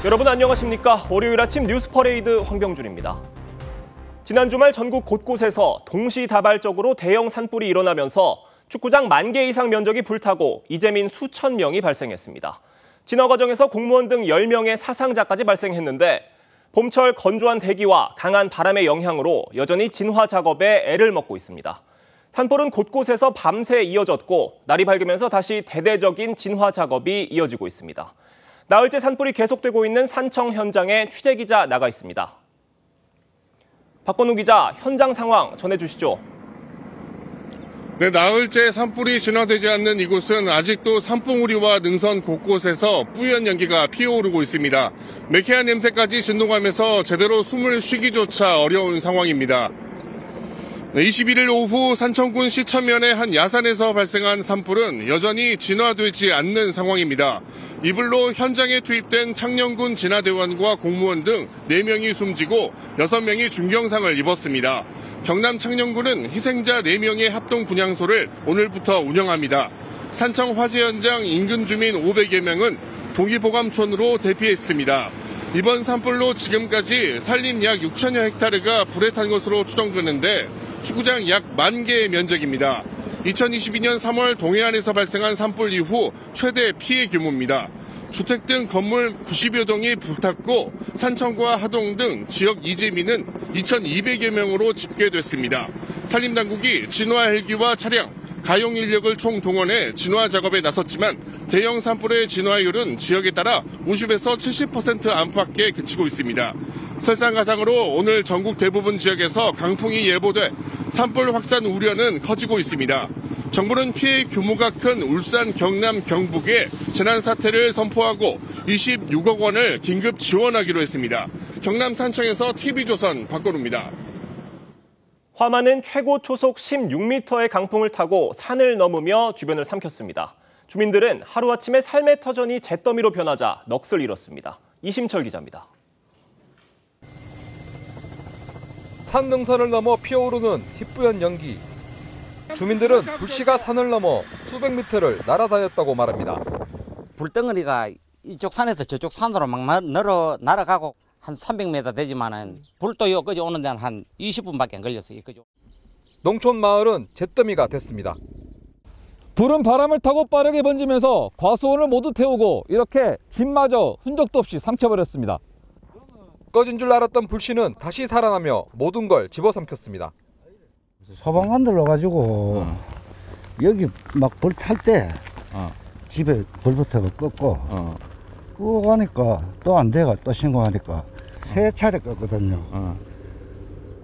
여러분 안녕하십니까? 월요일 아침 뉴스 퍼레이드 황병준입니다. 지난 주말 전국 곳곳에서 동시다발적으로 대형 산불이 일어나면서 축구장 10,000개 이상 면적이 불타고 이재민 수천 명이 발생했습니다. 진화 과정에서 공무원 등 10명의 사상자까지 발생했는데 봄철 건조한 대기와 강한 바람의 영향으로 여전히 진화 작업에 애를 먹고 있습니다. 산불은 곳곳에서 밤새 이어졌고 날이 밝으면서 다시 대대적인 진화 작업이 이어지고 있습니다. 나흘째 산불이 계속되고 있는 산청 현장에 취재기자 나가 있습니다. 박건우 기자, 현장 상황 전해주시죠. 네, 나흘째 산불이 진화되지 않는 이곳은 아직도 산봉우리와 능선 곳곳에서 뿌연 연기가 피어오르고 있습니다. 매캐한 냄새까지 진동하면서 제대로 숨을 쉬기조차 어려운 상황입니다. 21일 오후 산청군 시천면의 한 야산에서 발생한 산불은 여전히 진화되지 않는 상황입니다. 이불로 현장에 투입된 창녕군 진화대원과 공무원 등 4명이 숨지고 6명이 중경상을 입었습니다. 경남 창녕군은 희생자 4명의 합동 분향소를 오늘부터 운영합니다. 산청 화재 현장 인근 주민 500여 명은 동기보감촌으로 대피했습니다. 이번 산불로 지금까지 산림 약 6천여 헥타르가 불에 탄 것으로 추정되는데 축구장 약 10,000개의 면적입니다. 2022년 3월 동해안에서 발생한 산불 이후 최대 피해 규모입니다. 주택 등 건물 90여 동이 불탔고 산청과 하동 등 지역 이재민은 2,200여 명으로 집계됐습니다. 산림당국이 진화 헬기와 차량, 가용 인력을 총동원해 진화 작업에 나섰지만 대형 산불의 진화율은 지역에 따라 50에서 70% 안팎에 그치고 있습니다. 설상가상으로 오늘 전국 대부분 지역에서 강풍이 예보돼 산불 확산 우려는 커지고 있습니다. 정부는 피해 규모가 큰 울산, 경남, 경북에 재난사태를 선포하고 26억 원을 긴급 지원하기로 했습니다. 경남 산청에서 TV조선 박건우입니다. 화마는 최고 초속 16m의 강풍을 타고 산을 넘으며 주변을 삼켰습니다. 주민들은 하루아침에 삶의 터전이 잿더미로 변하자 넋을 잃었습니다. 이심철 기자입니다. 산 능선을 넘어 피어오르는 희뿌연 연기. 주민들은 불씨가 산을 넘어 수백 미터를 날아다녔다고 말합니다. 불덩어리가 이쪽 산에서 저쪽 산으로 막 날아가고 한 300m 되지만은 불도 여기까지 오는 데는 한 20분밖에 안 걸렸어요. 그죠? 농촌 마을은 잿더미가 됐습니다. 불은 바람을 타고 빠르게 번지면서 과수원을 모두 태우고 이렇게 집마저 흔적도 없이 삼켜버렸습니다. 꺼진 줄 알았던 불씨는 다시 살아나며 모든 걸 집어삼켰습니다. 소방관 들러가지고 여기 막 불 탈 때 집에 불부터 껐고 끄고 가니까 또 안 돼가 또 신고하니까 3차례 껐거든요.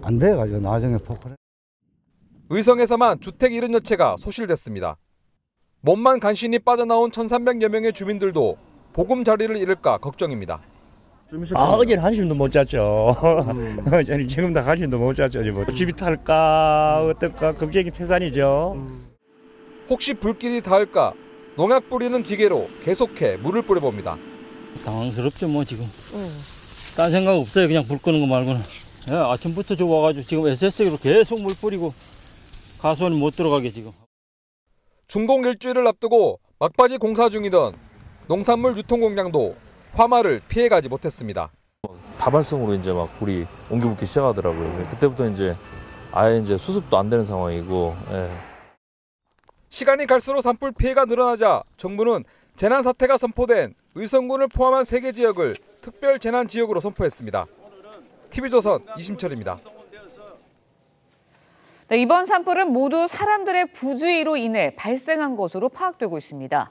안 돼가지고 나중에 포크를. 의성에서만 주택 70여 채가 소실됐습니다. 몸만 간신히 빠져나온 1,300여 명의 주민들도 보금자리를 잃을까 걱정입니다. 어제는 한숨도 못 잤죠. 어제는 지금도 한숨도 못 잤죠. 뭐. 집이 탈까 어떨까 걱정이 태산이죠. 혹시 불길이 닿을까 농약 뿌리는 기계로 계속해 물을 뿌려봅니다. 당황스럽죠 뭐 지금. 딴 생각 없어요. 그냥 불 끄는 거 말고는. 예, 아침부터 저 와가지고 지금 SS기로 계속 물 뿌리고 가수원이 못 들어가게 지금. 준공 일주일을 앞두고 막바지 공사 중이던 농산물 유통공장도 화마를 피해가지 못했습니다. 다발성으로 이제 막 불이 옮겨붙기 시작하더라고요. 그때부터 이제 아예 이제 수습도 안 되는 상황이고. 예. 시간이 갈수록 산불 피해가 늘어나자 정부는 재난 사태가 선포된 의성군을 포함한 3개 지역을 특별 재난 지역으로 선포했습니다. TV조선 이심철입니다. 네, 이번 산불은 모두 사람들의 부주의로 인해 발생한 것으로 파악되고 있습니다.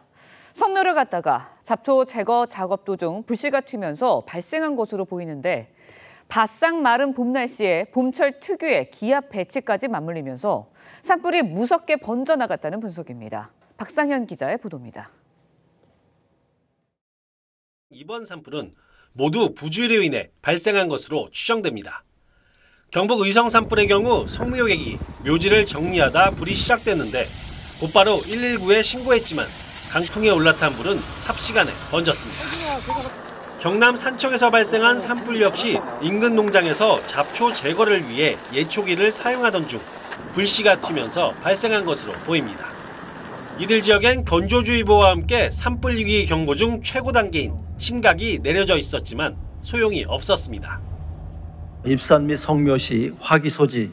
석묘를 갔다가 잡초 제거 작업 도중 불씨가 튀면서 발생한 것으로 보이는데 바싹 마른 봄 날씨에 봄철 특유의 기압 배치까지 맞물리면서 산불이 무섭게 번져나갔다는 분석입니다. 박상현 기자의 보도입니다. 이번 산불은 모두 부주의로 인해 발생한 것으로 추정됩니다. 경북 의성 산불의 경우 성묘객이 묘지를 정리하다 불이 시작됐는데 곧바로 119에 신고했지만 강풍에 올라탄 불은 삽시간에 번졌습니다. 경남 산청에서 발생한 산불 역시 인근 농장에서 잡초 제거를 위해 예초기를 사용하던 중 불씨가 튀면서 발생한 것으로 보입니다. 이들 지역엔 건조주의보와 함께 산불 위기 경보 중 최고 단계인 심각이 내려져 있었지만 소용이 없었습니다. 입산 및 성묘시 화기소지,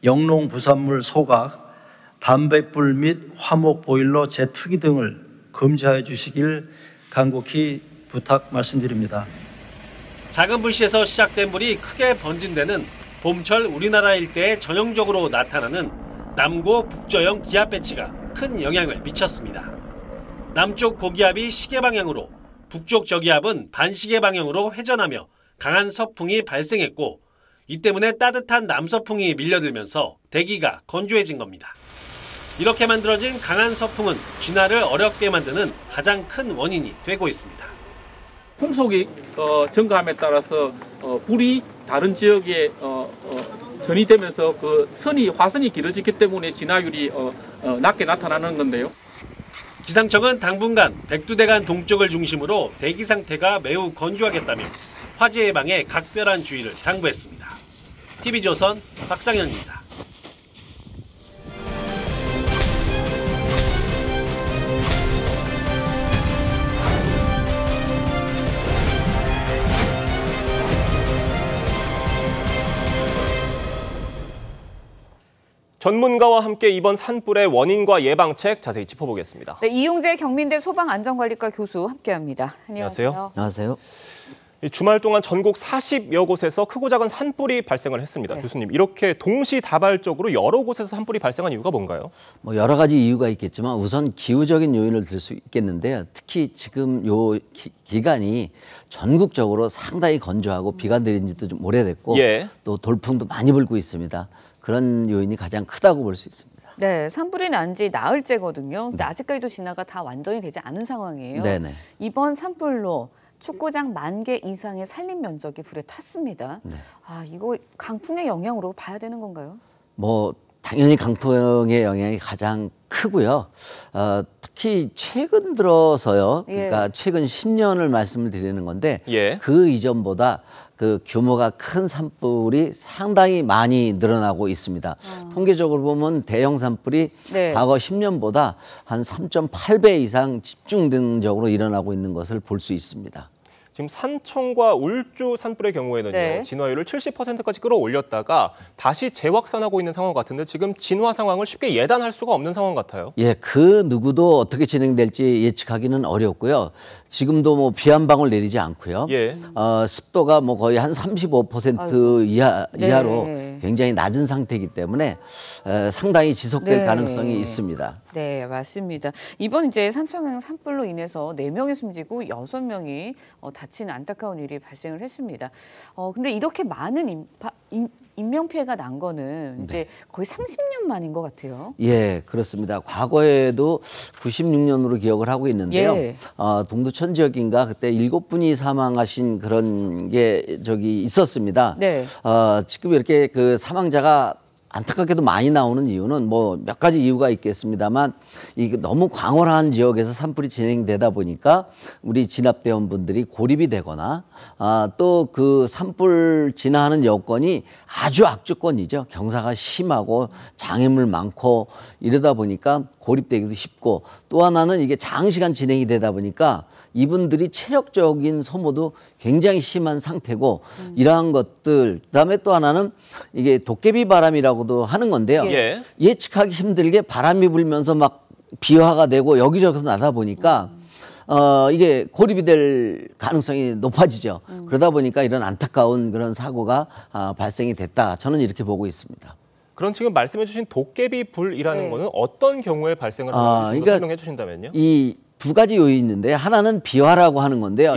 영농 부산물 소각, 담뱃불 및 화목 보일러 재투기 등을 금지하여 주시길 간곡히 부탁 말씀드립니다. 작은 불씨에서 시작된 불이 크게 번진 데는 봄철 우리나라 일대에 전형적으로 나타나는 남고 북저형 기압 배치가 큰 영향을 미쳤습니다. 남쪽 고기압이 시계 방향으로, 북쪽 저기압은 반시계 방향으로 회전하며 강한 서풍이 발생했고, 이 때문에 따뜻한 남서풍이 밀려들면서 대기가 건조해진 겁니다. 이렇게 만들어진 강한 서풍은 진화를 어렵게 만드는 가장 큰 원인이 되고 있습니다. 풍속이 증가함에 따라서 불이 다른 지역에 전이되면서 그 화선이 길어지기 때문에 진화율이 낮게 나타나는 건데요. 기상청은 당분간 백두대간 동쪽을 중심으로 대기 상태가 매우 건조하겠다며 화재 예방에 각별한 주의를 당부했습니다. TV조선 박상현입니다. 전문가와 함께 이번 산불의 원인과 예방책 자세히 짚어보겠습니다. 네, 이용재 경민대 소방안전관리과 교수 함께합니다. 안녕하세요. 안녕하세요. 주말 동안 전국 40여 곳에서 크고 작은 산불이 발생을 했습니다. 네. 교수님, 이렇게 동시다발적으로 여러 곳에서 산불이 발생한 이유가 뭔가요? 뭐 여러 가지 이유가 있겠지만 우선 기후적인 요인을 들 수 있겠는데요. 특히 지금 요 기간이 전국적으로 상당히 건조하고 비가 내린 지도 좀 오래됐고 또 돌풍도 많이 불고 있습니다. 그런 요인이 가장 크다고 볼 수 있습니다. 네, 산불이 난 지 나흘째거든요. 근데 아직까지도 진화가 다 완전히 되지 않은 상황이에요. 네네. 이번 산불로 축구장 10,000개 이상의 산림 면적이 불에 탔습니다. 네. 이거 강풍의 영향으로 봐야 되는 건가요? 뭐 당연히 강풍의 영향이 가장 크고요. 특히 최근 들어서요. 그러니까 최근 10년을 말씀을 드리는 건데 그 이전보다 그 규모가 큰 산불이 상당히 많이 늘어나고 있습니다. 통계적으로 보면 대형 산불이 과거 10년보다 한 3.8배 이상 집중적으로 일어나고 있는 것을 볼 수 있습니다. 지금 삼청과 울주 산불의 경우에는요. 진화율을 70%까지 끌어올렸다가 다시 재확산하고 있는 상황 같은데 지금 진화 상황을 쉽게 예단할 수가 없는 상황 같아요. 예, 그 누구도 어떻게 진행될지 예측하기는 어렵고요. 지금도 뭐 비 한 방울 내리지 않고요. 습도가 뭐 거의 한 35% 이하로 굉장히 낮은 상태이기 때문에 상당히 지속될 가능성이 있습니다. 네, 맞습니다. 이번 이제 산청형 산불로 인해서 4명이 숨지고 6명이 다치는 안타까운 일이 발생을 했습니다. 근데 이렇게 많은 인명피해가 난 거는 이제 거의 30년 만인 것 같아요. 예, 그렇습니다. 과거에도 96년으로 기억을 하고 있는데요. 동두천 지역인가 그때 7분이 사망하신 그런 게 있었습니다. 지금 이렇게 그 사망자가 안타깝게도 많이 나오는 이유는 뭐 몇 가지 이유가 있겠습니다만 이게 너무 광활한 지역에서 산불이 진행되다 보니까 우리 진압대원분들이 고립이 되거나 또 그 산불 진화하는 여건이 아주 악조건이죠. 경사가 심하고 장애물 많고 이러다 보니까 고립되기도 쉽고 또 하나는 이게 장시간 진행이 되다 보니까 이분들이 체력적인 소모도 굉장히 심한 상태고 이러한 것들 그다음에 또 하나는 이게 도깨비 바람이라고도 하는 건데요. 예측하기 힘들게 바람이 불면서 막 비화가 되고 여기저기서 나다 보니까 이게 고립이 될 가능성이 높아지죠. 그러다 보니까 이런 안타까운 그런 사고가 발생이 됐다. 저는 이렇게 보고 있습니다. 그럼 지금 말씀해 주신 도깨비 불이라는 거는 어떤 경우에 발생을 하는지 좀 설명해 주신다면요. 이 두 가지 요인이 있는데 하나는 비화라고 하는 건데요.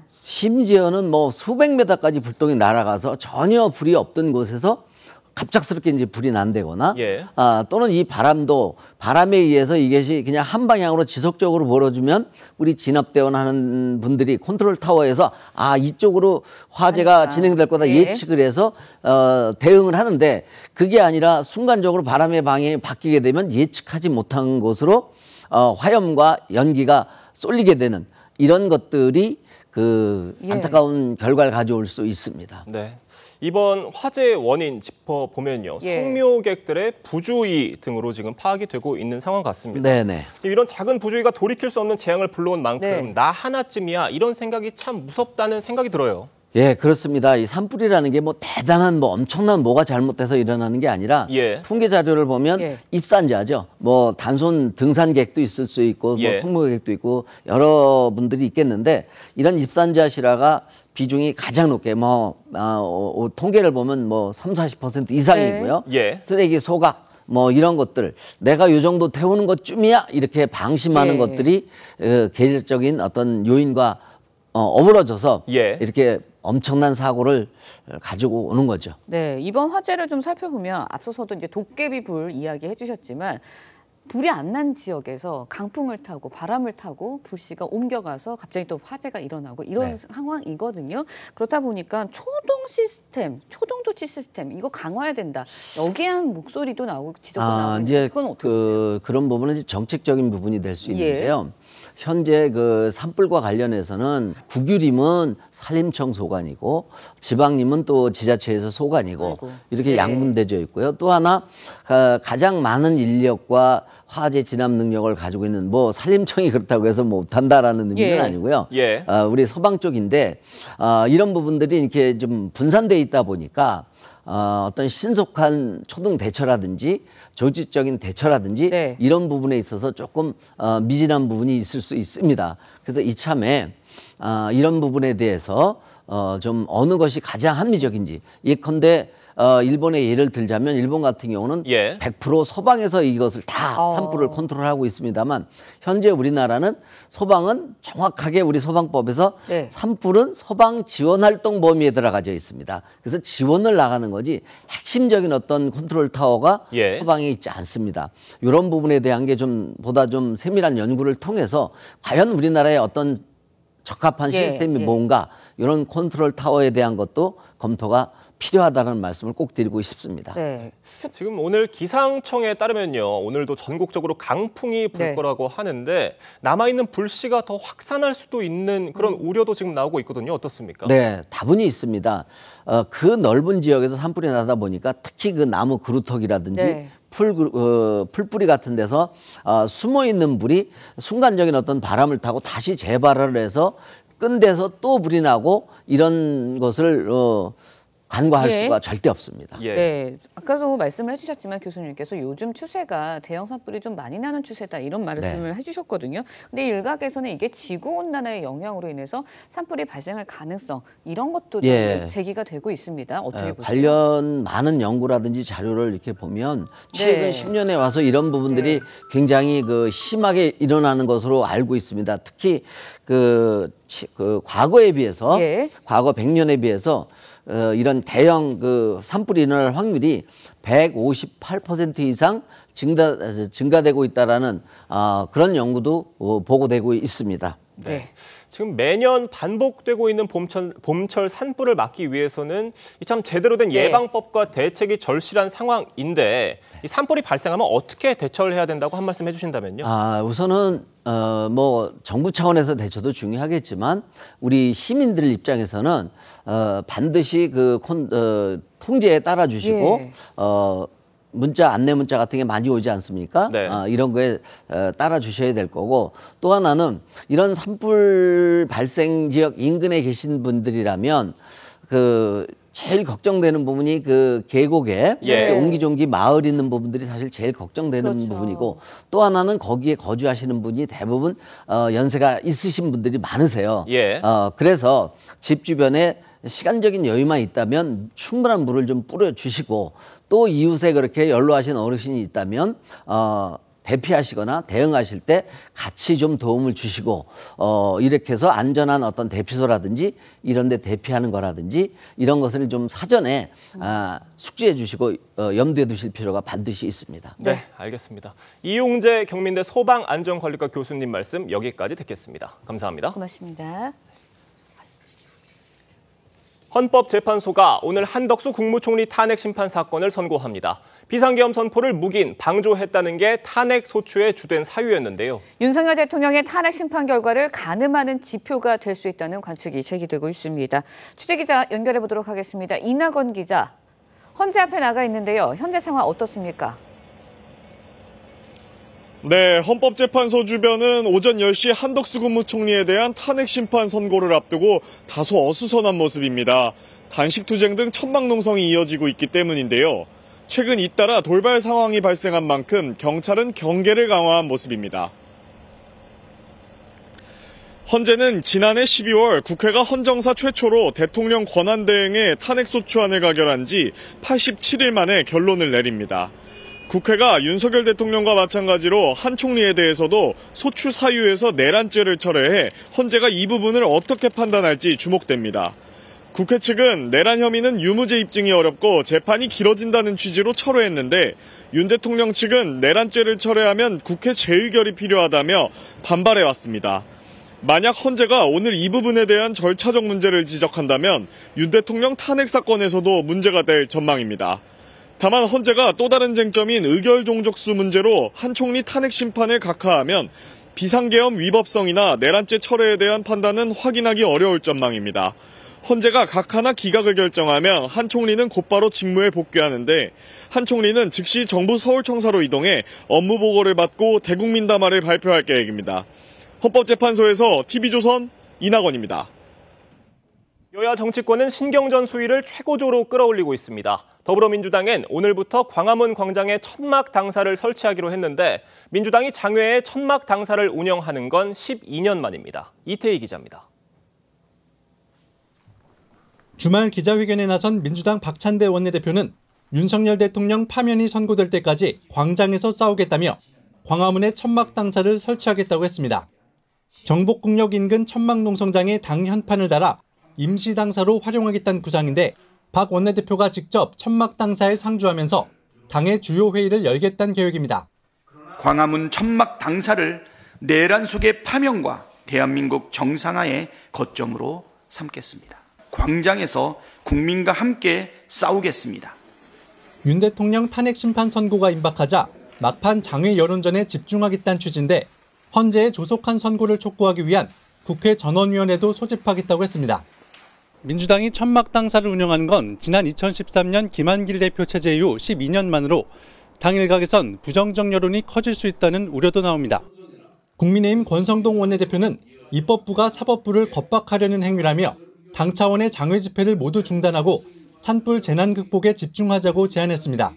심지어는 뭐 수백 메다까지 불똥이 날아가서 전혀 불이 없던 곳에서 갑작스럽게 이제 불이 난다거나 또는 이 바람도 바람에 의해서 이것이 그냥 한 방향으로 지속적으로 벌어지면 우리 진압대원 하는 분들이 컨트롤 타워에서 이쪽으로 화재가 진행될 거다 예측을 해서 대응을 하는데 그게 아니라 순간적으로 바람의 방향이 바뀌게 되면 예측하지 못한 곳으로 화염과 연기가 쏠리게 되는 이런 것들이 그 안타까운 결과를 가져올 수 있습니다. 네. 이번 화재의 원인 짚어보면요. 성묘객들의 부주의 등으로 지금 파악이 되고 있는 상황 같습니다. 네네. 이런 작은 부주의가 돌이킬 수 없는 재앙을 불러온 만큼 나 하나쯤이야 이런 생각이 참 무섭다는 생각이 들어요. 예, 그렇습니다. 이 산불이라는 게 뭐 대단한 뭐 엄청난 뭐가 잘못돼서 일어나는 게 아니라 통계 자료를 보면 입산자죠. 뭐 단순 등산객도 있을 수 있고 뭐 성묘객도 있고 여러분들이 있겠는데 이런 입산자 실화가 비중이 가장 높게 통계를 보면 뭐 30~40% 이상이고요. 쓰레기 소각 뭐 이런 것들 내가 요 정도 태우는 것쯤이야 이렇게 방심하는 것들이 계절적인 어떤 요인과 어우러져서 이렇게 엄청난 사고를 가지고 오는 거죠. 네, 이번 화재를 좀 살펴보면 앞서서도 이제 도깨비 불 이야기해 주셨지만 불이 안 난 지역에서 강풍을 타고 바람을 타고 불씨가 옮겨가서 갑자기 또 화재가 일어나고 이런 상황이거든요. 그렇다 보니까 초동 시스템, 초동 조치 시스템 이거 강화해야 된다. 여기에 한 목소리도 나오고 지적도 나오고 이제 그건 어떻게 그런 부분은 이제 정책적인 부분이 될 수 있는데요. 현재 그 산불과 관련해서는 국유림은 산림청 소관이고 지방림은 또 지자체에서 소관이고 이렇게 양분되어 있고요. 또 하나 가장 많은 인력과 화재 진압 능력을 가지고 있는 뭐 산림청이 그렇다고 해서 못한다라는 의미는 아니고요. 우리 서방 쪽인데 이런 부분들이 이렇게 좀 분산돼 있다 보니까 어떤 신속한 초동 대처라든지 조직적인 대처라든지 이런 부분에 있어서 조금 미진한 부분이 있을 수 있습니다. 그래서 이참에 이런 부분에 대해서 좀 어느 것이 가장 합리적인지 예컨대 일본의 예를 들자면 일본 같은 경우는 100% 소방에서 이것을 다 산불을 컨트롤하고 있습니다만 현재 우리나라는 소방은 정확하게 우리 소방법에서 산불은 소방 지원 활동 범위에 들어가져 있습니다. 그래서 지원을 나가는 거지 핵심적인 어떤 컨트롤 타워가 소방에 있지 않습니다. 이런 부분에 대한 게 좀 보다 좀 세밀한 연구를 통해서 과연 우리나라의 어떤 적합한 시스템이 뭔가 이런 컨트롤 타워에 대한 것도 검토가 필요하다는 말씀을 꼭 드리고 싶습니다. 지금 오늘 기상청에 따르면요. 오늘도 전국적으로 강풍이 불 거라고 하는데 남아있는 불씨가 더 확산할 수도 있는 그런 우려도 지금 나오고 있거든요. 어떻습니까? 네, 다분히 있습니다. 그 넓은 지역에서 산불이 나다 보니까 특히 그 나무 그루터기라든지 풀뿌리 같은 데서 숨어있는 불이 순간적인 어떤 바람을 타고 다시 재발을 해서 끈 데서 또 불이 나고 이런 것을 간과할 수가 절대 없습니다. 네, 아까도 말씀을 해주셨지만 교수님께서 요즘 추세가 대형 산불이 좀 많이 나는 추세다 이런 말씀을 해주셨거든요. 근데 일각에서는 이게 지구온난화의 영향으로 인해서 산불이 발생할 가능성 이런 것도 제기가 되고 있습니다. 어떻게 보세요? 관련 많은 연구라든지 자료를 이렇게 보면 최근 10년에 와서 이런 부분들이 굉장히 심하게 일어나는 것으로 알고 있습니다. 특히 과거에 비해서 과거 100년에 비해서 이런 대형 산불이 일어날 확률이 158% 이상 증가되고 있다라는 그런 연구도 보고되고 있습니다. 지금 매년 반복되고 있는 봄철 산불을 막기 위해서는 참 제대로 된 예방법과 대책이 절실한 상황인데 이 산불이 발생하면 어떻게 대처를 해야 된다고 한 말씀 해주신다면요? 우선은 뭐 정부 차원에서 대처도 중요하겠지만 우리 시민들 입장에서는 반드시 통제에 따라 주시고 안내 문자 같은 게 많이 오지 않습니까? 이런 거에 따라 주셔야 될 거고 또 하나는 이런 산불 발생 지역 인근에 계신 분들이라면 제일 걱정되는 부분이 계곡에 옹기종기 마을 있는 부분들이 사실 제일 걱정되는 부분이고 또 하나는 거기에 거주하시는 분이 대부분 연세가 있으신 분들이 많으세요. 그래서 집 주변에 시간적인 여유만 있다면 충분한 물을 좀 뿌려주시고 또 이웃에 그렇게 연로하신 어르신이 있다면 대피하시거나 대응하실 때 같이 좀 도움을 주시고 이렇게 해서 안전한 어떤 대피소라든지 이런 데 대피하는 거라든지 이런 것을 좀 사전에 숙지해 주시고 염두에 두실 필요가 반드시 있습니다. 네, 알겠습니다. 이용재 경민대 소방안전관리과 교수님 말씀 여기까지 듣겠습니다. 감사합니다. 고맙습니다. 헌법재판소가 오늘 한덕수 국무총리 탄핵 심판 사건을 선고합니다. 비상계엄 선포를 묵인, 방조했다는 게 탄핵 소추의 주된 사유였는데요. 윤석열 대통령의 탄핵 심판 결과를 가늠하는 지표가 될 수 있다는 관측이 제기되고 있습니다. 취재기자 연결해 보도록 하겠습니다. 이낙원 기자, 헌재 앞에 나가 있는데요. 현재 상황 어떻습니까? 네, 헌법재판소 주변은 오전 10시 한덕수 국무총리에 대한 탄핵 심판 선고를 앞두고 다소 어수선한 모습입니다. 단식투쟁 등 천막농성이 이어지고 있기 때문인데요. 최근 잇따라 돌발 상황이 발생한 만큼 경찰은 경계를 강화한 모습입니다. 헌재는 지난해 12월 국회가 헌정사 최초로 대통령 권한대행의 탄핵소추안을 가결한 지 87일 만에 결론을 내립니다. 국회가 윤석열 대통령과 마찬가지로 한 총리에 대해서도 소추 사유에서 내란죄를 철회해 헌재가 이 부분을 어떻게 판단할지 주목됩니다. 국회 측은 내란 혐의는 유무죄 입증이 어렵고 재판이 길어진다는 취지로 철회했는데 윤 대통령 측은 내란죄를 철회하면 국회 재의결이 필요하다며 반발해왔습니다. 만약 헌재가 오늘 이 부분에 대한 절차적 문제를 지적한다면 윤 대통령 탄핵 사건에서도 문제가 될 전망입니다. 다만 헌재가 또 다른 쟁점인 의결종족수 문제로 한 총리 탄핵 심판을 각하하면 비상계엄 위법성이나 내란죄 철회에 대한 판단은 확인하기 어려울 전망입니다. 헌재가 각하나 기각을 결정하면 한 총리는 곧바로 직무에 복귀하는데 한 총리는 즉시 정부 서울청사로 이동해 업무 보고를 받고 대국민 담화를 발표할 계획입니다. 헌법재판소에서 TV조선 이낙원입니다. 여야 정치권은 신경전 수위를 최고조로 끌어올리고 있습니다. 더불어민주당은 오늘부터 광화문 광장에 천막 당사를 설치하기로 했는데 민주당이 장외에 천막 당사를 운영하는 건 12년 만입니다. 이태희 기자입니다. 주말 기자회견에 나선 민주당 박찬대 원내대표는 윤석열 대통령 파면이 선고될 때까지 광장에서 싸우겠다며 광화문에 천막 당사를 설치하겠다고 했습니다. 경복궁역 인근 천막농성장에 당 현판을 달아 임시 당사로 활용하겠다는 구상인데 박 원내대표가 직접 천막 당사에 상주하면서 당의 주요 회의를 열겠다는 계획입니다. 광화문 천막 당사를 내란 속의 파면과 대한민국 정상화의 거점으로 삼겠습니다. 광장에서 국민과 함께 싸우겠습니다. 윤 대통령 탄핵 심판 선고가 임박하자 막판 장외 여론전에 집중하겠다는 취지인데 헌재의 조속한 선고를 촉구하기 위한 국회 전원위원회도 소집하겠다고 했습니다. 민주당이 천막 당사를 운영하는 건 지난 2013년 김한길 대표 체제 이후 12년 만으로 당 일각에선 부정적 여론이 커질 수 있다는 우려도 나옵니다. 국민의힘 권성동 원내대표는 입법부가 사법부를 겁박하려는 행위라며 당 차원의 장외 집회를 모두 중단하고 산불 재난 극복에 집중하자고 제안했습니다.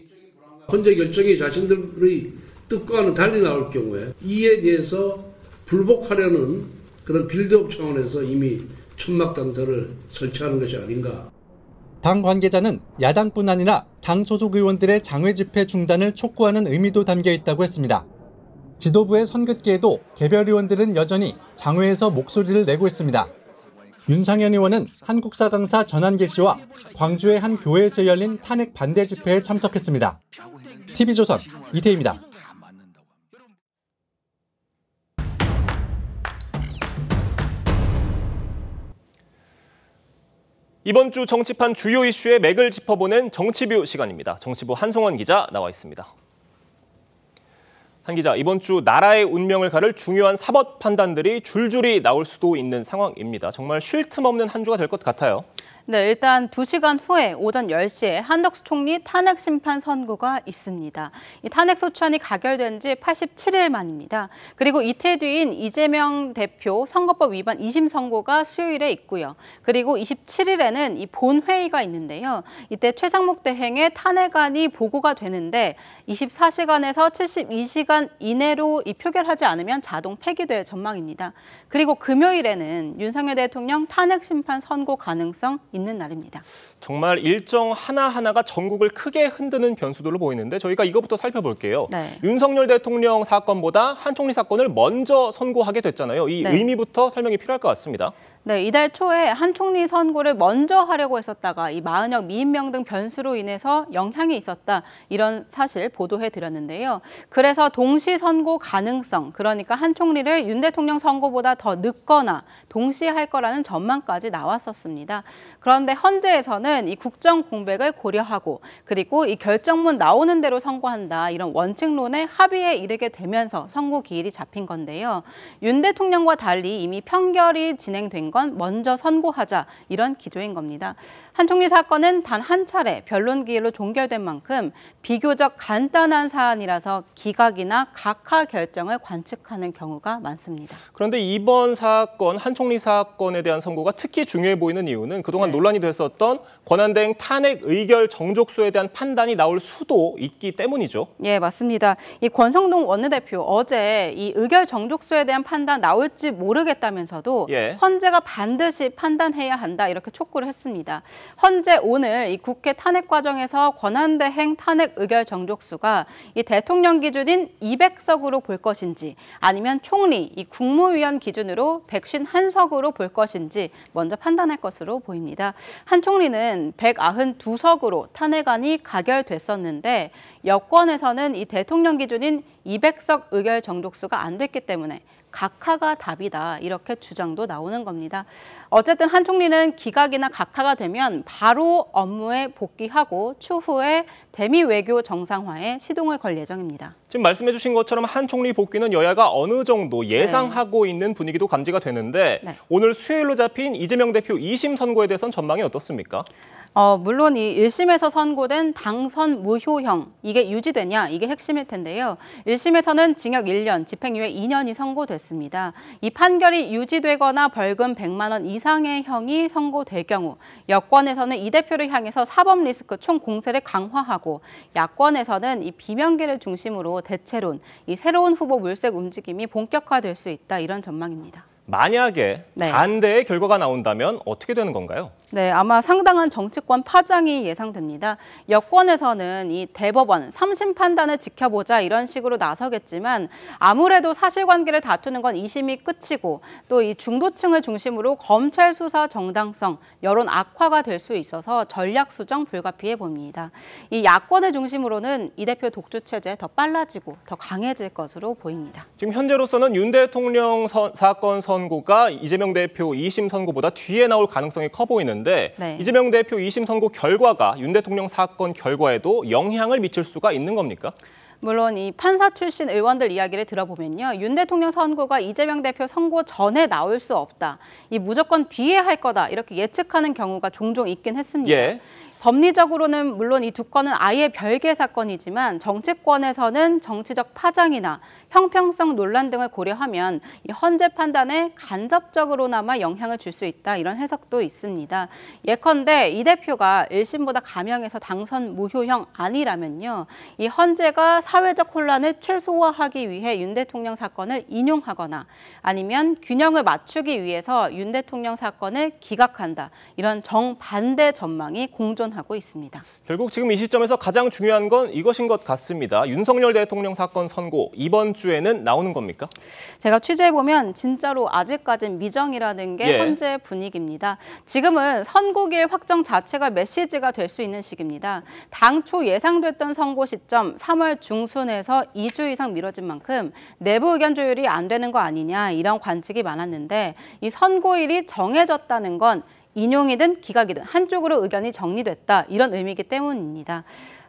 헌재 결정이 자신들의 뜻과는 달리 나올 경우에 이에 대해서 불복하려는 그런 빌드업 차원에서 이미 천막 당사를 설치하는 것이 아닌가. 당 관계자는 야당뿐 아니라 당 소속 의원들의 장외 집회 중단을 촉구하는 의미도 담겨 있다고 했습니다. 지도부의 선긋기에도 개별 의원들은 여전히 장외에서 목소리를 내고 있습니다. 윤상현 의원은 한국사 강사 전한길 씨와 광주의 한 교회에서 열린 탄핵 반대 집회에 참석했습니다. TV조선 이태희입니다. 이번 주 정치판 주요 이슈의 맥을 짚어보는 정치뷰 시간입니다. 정치부 한송원 기자 나와 있습니다. 한 기자, 이번 주 나라의 운명을 가를 중요한 사법 판단들이 줄줄이 나올 수도 있는 상황입니다. 정말 쉴 틈 없는 한 주가 될 것 같아요. 네, 일단 2시간 후에 오전 10시에 한덕수 총리 탄핵 심판 선고가 있습니다. 이 탄핵 소추안이 가결된 지 87일 만입니다. 그리고 이틀 뒤인 이재명 대표 선거법 위반 2심 선고가 수요일에 있고요. 그리고 27일에는 이 본회의가 있는데요. 이때 최상목 대행의 탄핵안이 보고가 되는데 24시간에서 72시간 이내로 이 표결하지 않으면 자동 폐기될 전망입니다. 그리고 금요일에는 윤석열 대통령 탄핵 심판 선고 가능성 있는 날입니다. 정말 일정 하나하나가 전국을 크게 흔드는 변수들로 보이는데 저희가 이것부터 살펴볼게요. 네. 윤석열 대통령 사건보다 한 총리 사건을 먼저 선고하게 됐잖아요. 이 의미부터 설명이 필요할 것 같습니다. 네, 이달 초에 한 총리 선고를 먼저 하려고 했었다가 이 마은혁 미임명 등 변수로 인해서 영향이 있었다. 이런 사실 보도해드렸는데요. 그래서 동시 선고 가능성, 그러니까 한 총리를 윤 대통령 선고보다 더 늦거나 동시에 할 거라는 전망까지 나왔었습니다. 그런데 헌재에서는 이 국정 공백을 고려하고 그리고 이 결정문 나오는 대로 선고한다 이런 원칙론에 합의에 이르게 되면서 선고 기일이 잡힌 건데요. 윤 대통령과 달리 이미 판결이 진행된 건 먼저 선고하자 이런 기조인 겁니다. 한 총리 사건은 단 한 차례 변론 기일로 종결된 만큼 비교적 간단한 사안이라서 기각이나 각하 결정을 관측하는 경우가 많습니다. 그런데 이번 사건, 한 총리 사건에 대한 선고가 특히 중요해 보이는 이유는 그동안 논란이 됐었던 권한대행 탄핵 의결 정족수에 대한 판단이 나올 수도 있기 때문이죠. 예, 맞습니다. 이 권성동 원내대표 어제 이 의결 정족수에 대한 판단 나올지 모르겠다면서도 헌재가 반드시 판단해야 한다 이렇게 촉구를 했습니다. 헌재 오늘 이 국회 탄핵 과정에서 권한대행 탄핵 의결 정족수가 이 대통령 기준인 200석으로 볼 것인지 아니면 총리, 이 국무위원 기준으로 151석으로 볼 것인지 먼저 판단할 것으로 보입니다. 한 총리는 192석으로 탄핵안이 가결됐었는데 여권에서는 이 대통령 기준인 200석 의결 정족수가 안 됐기 때문에 각하가 답이다 이렇게 주장도 나오는 겁니다. 어쨌든 한 총리는 기각이나 각하가 되면 바로 업무에 복귀하고 추후에 대미 외교 정상화에 시동을 걸 예정입니다. 지금 말씀해 주신 것처럼 한 총리 복귀는 여야가 어느 정도 예상하고 있는 분위기도 감지가 되는데 오늘 수요일로 잡힌 이재명 대표 2심 선고에 대해서는 전망이 어떻습니까? 물론 이 1심에서 선고된 당선 무효형 이게 유지되냐 이게 핵심일 텐데요. 1심에서는 징역 1년, 집행유예 2년이 선고됐습니다. 이 판결이 유지되거나 벌금 100만 원 이상의 형이 선고될 경우 여권에서는 이 대표를 향해서 사법 리스크 총 공세를 강화하고 야권에서는 이 비명계를 중심으로 대체론, 이 새로운 후보 물색 움직임이 본격화될 수 있다 이런 전망입니다. 만약에 반대의 결과가 나온다면 어떻게 되는 건가요? 네, 아마 상당한 정치권 파장이 예상됩니다. 여권에서는 이 대법원 3심 판단을 지켜보자 이런 식으로 나서겠지만 아무래도 사실관계를 다투는 건 2심이 끝이고 또 이 중도층을 중심으로 검찰 수사 정당성, 여론 악화가 될 수 있어서 전략 수정 불가피해 보입니다. 이 야권을 중심으로는 이 대표 독주 체제 더 빨라지고 더 강해질 것으로 보입니다. 지금 현재로서는 윤 대통령 사건 선고가 이재명 대표 2심 선고보다 뒤에 나올 가능성이 커 보이는데 이재명 대표 2심 선고 결과가 윤 대통령 사건 결과에도 영향을 미칠 수가 있는 겁니까? 물론 이 판사 출신 의원들 이야기를 들어보면요. 윤 대통령 선고가 이재명 대표 선고 전에 나올 수 없다. 이 무조건 뒤에 할 거다. 이렇게 예측하는 경우가 종종 있긴 했습니다. 법리적으로는 물론 이 두 건은 아예 별개 사건이지만 정치권에서는 정치적 파장이나 형평성 논란 등을 고려하면 이 헌재 판단에 간접적으로나마 영향을 줄 수 있다 이런 해석도 있습니다. 예컨대 이 대표가 1심보다 감형해서 당선 무효형 아니라면요. 이 헌재가 사회적 혼란을 최소화하기 위해 윤 대통령 사건을 인용하거나 아니면 균형을 맞추기 위해서 윤 대통령 사건을 기각한다. 이런 정반대 전망이 공존하고 있습니다. 결국 지금 이 시점에서 가장 중요한 건 이것인 것 같습니다. 윤석열 대통령 사건 선고 이번 주에는 나오는 겁니까? 제가 취재해보면 진짜로 아직까지는 미정이라는 게 현재 분위기입니다. 지금은 선고기일 확정 자체가 메시지가 될 수 있는 시기입니다. 당초 예상됐던 선고 시점 3월 중순에서 2주 이상 미뤄진 만큼 내부 의견 조율이 안 되는 거 아니냐 이런 관측이 많았는데 이 선고일이 정해졌다는 건 인용이든 기각이든 한쪽으로 의견이 정리됐다 이런 의미이기 때문입니다.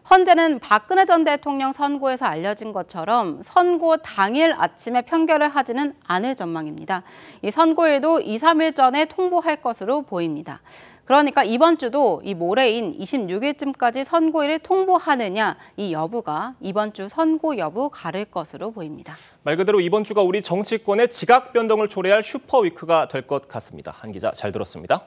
헌재는 박근혜 전 대통령 선고에서 알려진 것처럼 선고 당일 아침에 판결을 하지는 않을 전망입니다. 이 선고일도 2, 3일 전에 통보할 것으로 보입니다. 그러니까 이번 주도 이 모레인 26일쯤까지 선고일을 통보하느냐 이 여부가 이번 주 선고 여부 가를 것으로 보입니다. 말 그대로 이번 주가 우리 정치권의 지각 변동을 초래할 슈퍼위크가 될 것 같습니다. 한 기자 잘 들었습니다.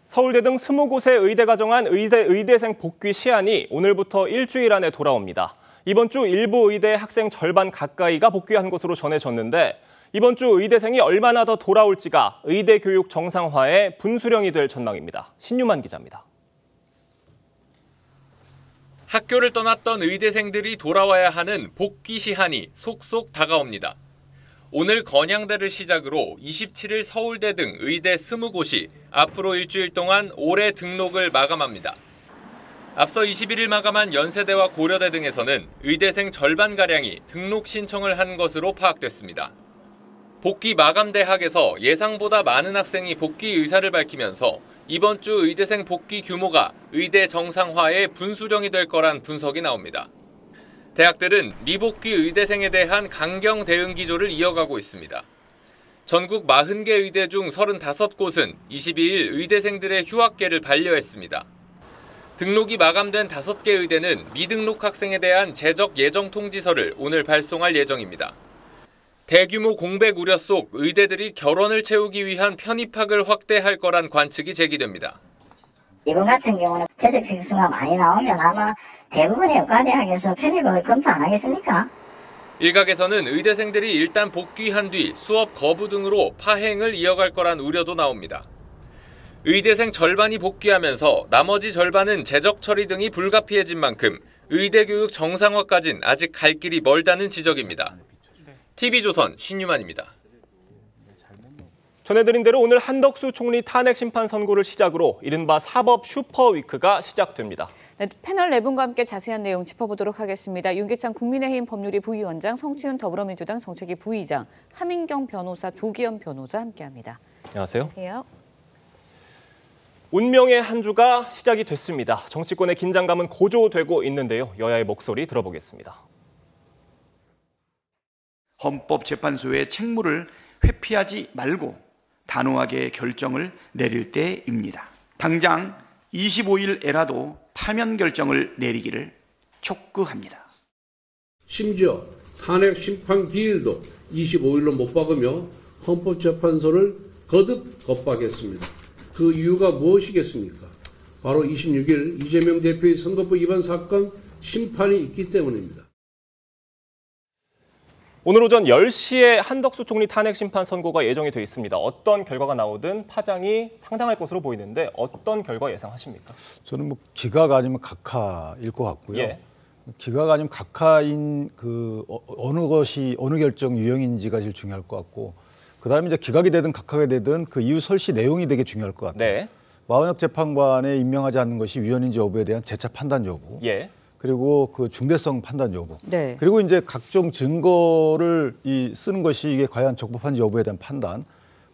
서울대 등 20곳의 의대가 정한 의대생 복귀 시한이 오늘부터 일주일 안에 돌아옵니다. 이번 주 일부 의대 학생 절반 가까이가 복귀한 것으로 전해졌는데 이번 주 의대생이 얼마나 더 돌아올지가 의대 교육 정상화의 분수령이 될 전망입니다. 신유만 기자입니다. 학교를 떠났던 의대생들이 돌아와야 하는 복귀 시한이 속속 다가옵니다. 오늘 건양대를 시작으로 27일 서울대 등 의대 20곳이 앞으로 일주일 동안 올해 등록을 마감합니다. 앞서 21일 마감한 연세대와 고려대 등에서는 의대생 절반가량이 등록 신청을 한 것으로 파악됐습니다. 복귀 마감 대학에서 예상보다 많은 학생이 복귀 의사를 밝히면서 이번 주 의대생 복귀 규모가 의대 정상화의 분수령이 될 거란 분석이 나옵니다. 대학들은 미복귀 의대생에 대한 강경 대응 기조를 이어가고 있습니다. 전국 40개 의대 중 35곳은 22일 의대생들의 휴학계를 반려했습니다. 등록이 마감된 5개 의대는 미등록 학생에 대한 재적 예정 통지서를 오늘 발송할 예정입니다. 대규모 공백 우려 속 의대들이 결원을 채우기 위한 편입학을 확대할 거란 관측이 제기됩니다. 이번 같은 경우는 재적 생수가 많이 나오면 아마 대부분의 의과대학에서 편입을 검토 안 하겠습니까? 일각에서는 의대생들이 일단 복귀한 뒤 수업 거부 등으로 파행을 이어갈 거란 우려도 나옵니다. 의대생 절반이 복귀하면서 나머지 절반은 재적 처리 등이 불가피해진 만큼 의대 교육 정상화까진 아직 갈 길이 멀다는 지적입니다. TV조선 신유만입니다. 전해드린 대로 오늘 한덕수 총리 탄핵 심판 선고를 시작으로 이른바 사법 슈퍼위크가 시작됩니다. 네, 패널 4분과 함께 자세한 내용 짚어보도록 하겠습니다. 윤기찬 국민의힘 법률위 부위원장, 성치훈 더불어민주당 정책위 부의장, 하민경 변호사, 조기현 변호사 함께합니다. 안녕하세요. 안녕하세요. 운명의 한 주가 시작이 됐습니다. 정치권의 긴장감은 고조되고 있는데요. 여야의 목소리 들어보겠습니다. 헌법재판소의 책무를 회피하지 말고 단호하게 결정을 내릴 때입니다. 당장 25일에라도 파면 결정을 내리기를 촉구합니다. 심지어 탄핵 심판 기일도 25일로 못 박으며 헌법재판소를 거듭 겁박했습니다. 그 이유가 무엇이겠습니까? 바로 26일 이재명 대표의 선거법 위반 사건 심판이 있기 때문입니다. 오늘 오전 10시에 한덕수 총리 탄핵 심판 선고가 예정이 돼 있습니다. 어떤 결과가 나오든 파장이 상당할 것으로 보이는데 어떤 결과 예상하십니까? 저는 뭐 기각 아니면 각하일 것 같고요. 예. 기각 아니면 각하인 그 어느 결정 유형인지가 제일 중요할 것 같고, 그다음에 이제 기각이 되든 각하가 되든 그 이후 설시 내용이 되게 중요할 것 같아요. 네. 마은혁 재판관에 임명하지 않는 것이 위헌인지 여부에 대한 재차 판단 여부. 예. 그리고 그 중대성 판단 여부. 네. 그리고 이제 각종 증거를 쓰는 것이 이게 과연 적법한지 여부에 대한 판단,